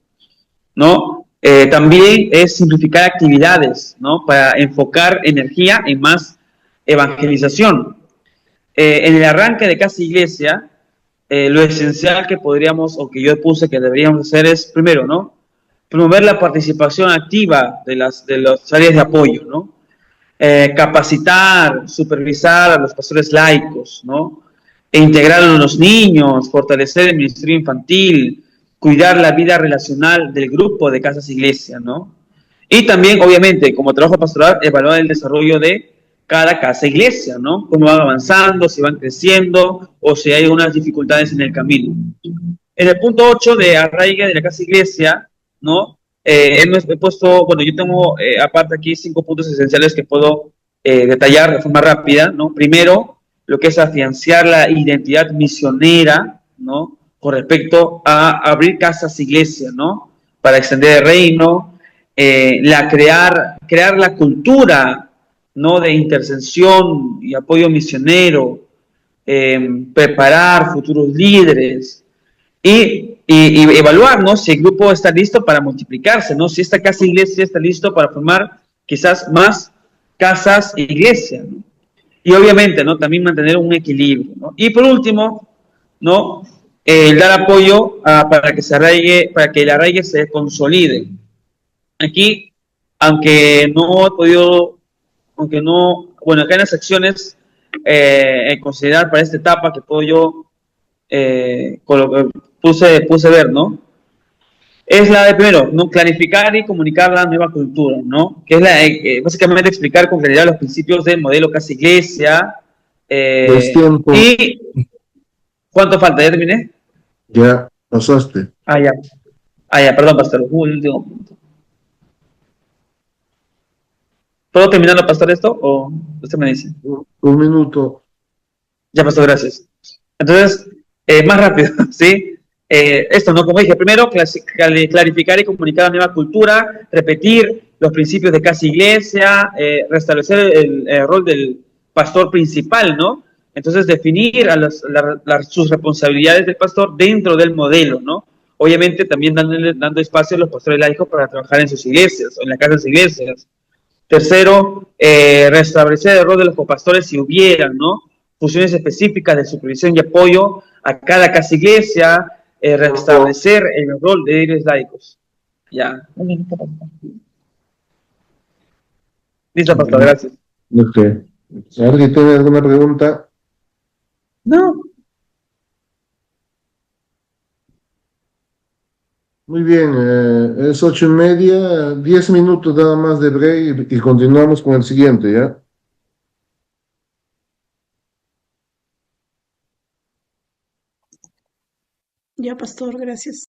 ¿no? También es simplificar actividades, ¿no? Para enfocar energía en más evangelización. en el arranque de Casa Iglesia, lo esencial que podríamos, o que yo puse que deberíamos hacer es, primero, ¿no? Promover la participación activa de las áreas de apoyo, ¿no? Capacitar, supervisar a los pastores laicos, ¿no? E integrar a los niños, fortalecer el ministerio infantil, cuidar la vida relacional del grupo de casas iglesia, ¿no? Y también, obviamente, como trabajo pastoral, evaluar el desarrollo de cada casa iglesia, ¿no? Cómo van avanzando, si van creciendo o si hay unas dificultades en el camino. En el punto 8 de arraigue de la casa iglesia, ¿no? He puesto, bueno, yo tengo aparte aquí 5 puntos esenciales que puedo detallar de forma rápida, ¿no? Primero, lo que es afianzar la identidad misionera, ¿no? Con respecto a abrir casas iglesia, ¿no? Para extender el reino, crear la cultura, ¿no? De intercesión y apoyo misionero, preparar futuros líderes, y evaluar, ¿no? Si el grupo está listo para multiplicarse, ¿no? Si esta casa iglesia está listo para formar quizás más casas iglesia, ¿no? Y obviamente, ¿no? También mantener un equilibrio, ¿no? Y por último, ¿no? Dar apoyo para que se arraigue, para que el arraigue se consolide. Aquí, aunque no he podido, aunque no, bueno, acá en las acciones considerar para esta etapa que puedo yo puse ver, ¿no? Es la de primero, ¿no? Clarificar y comunicar la nueva cultura, ¿no? Que es básicamente explicar con claridad los principios del modelo Casa Iglesia. Es tiempo, ¿Y cuánto falta? ¿Ya terminé? ya pasaste. Ya. Ya, perdón, pastor. Último punto. ¿Puedo terminarlo, pastor, esto? ¿O usted me dice? Un minuto. Ya, pastor, gracias. Entonces, más rápido, ¿sí? Esto, ¿no? Como dije, primero, clarificar y comunicar la nueva cultura, repetir los principios de casa iglesia, restablecer el rol del pastor principal, ¿no? Entonces, definir sus responsabilidades del pastor dentro del modelo, ¿no? Obviamente, también dando espacio a los pastores laicos para trabajar en sus iglesias, o en las casas iglesias. Tercero, restablecer el rol de los copastores si hubieran, ¿no? Funciones específicas de supervisión y apoyo a cada casa iglesia, restablecer el rol de líderes laicos. Ya. Un minuto, pastor. Listo, pastor, gracias. Ok. ¿Alguien tiene alguna pregunta? No. Muy bien, es 8:30, 10 minutos nada más de break y continuamos con el siguiente, ¿ya? Ya, pastor, gracias.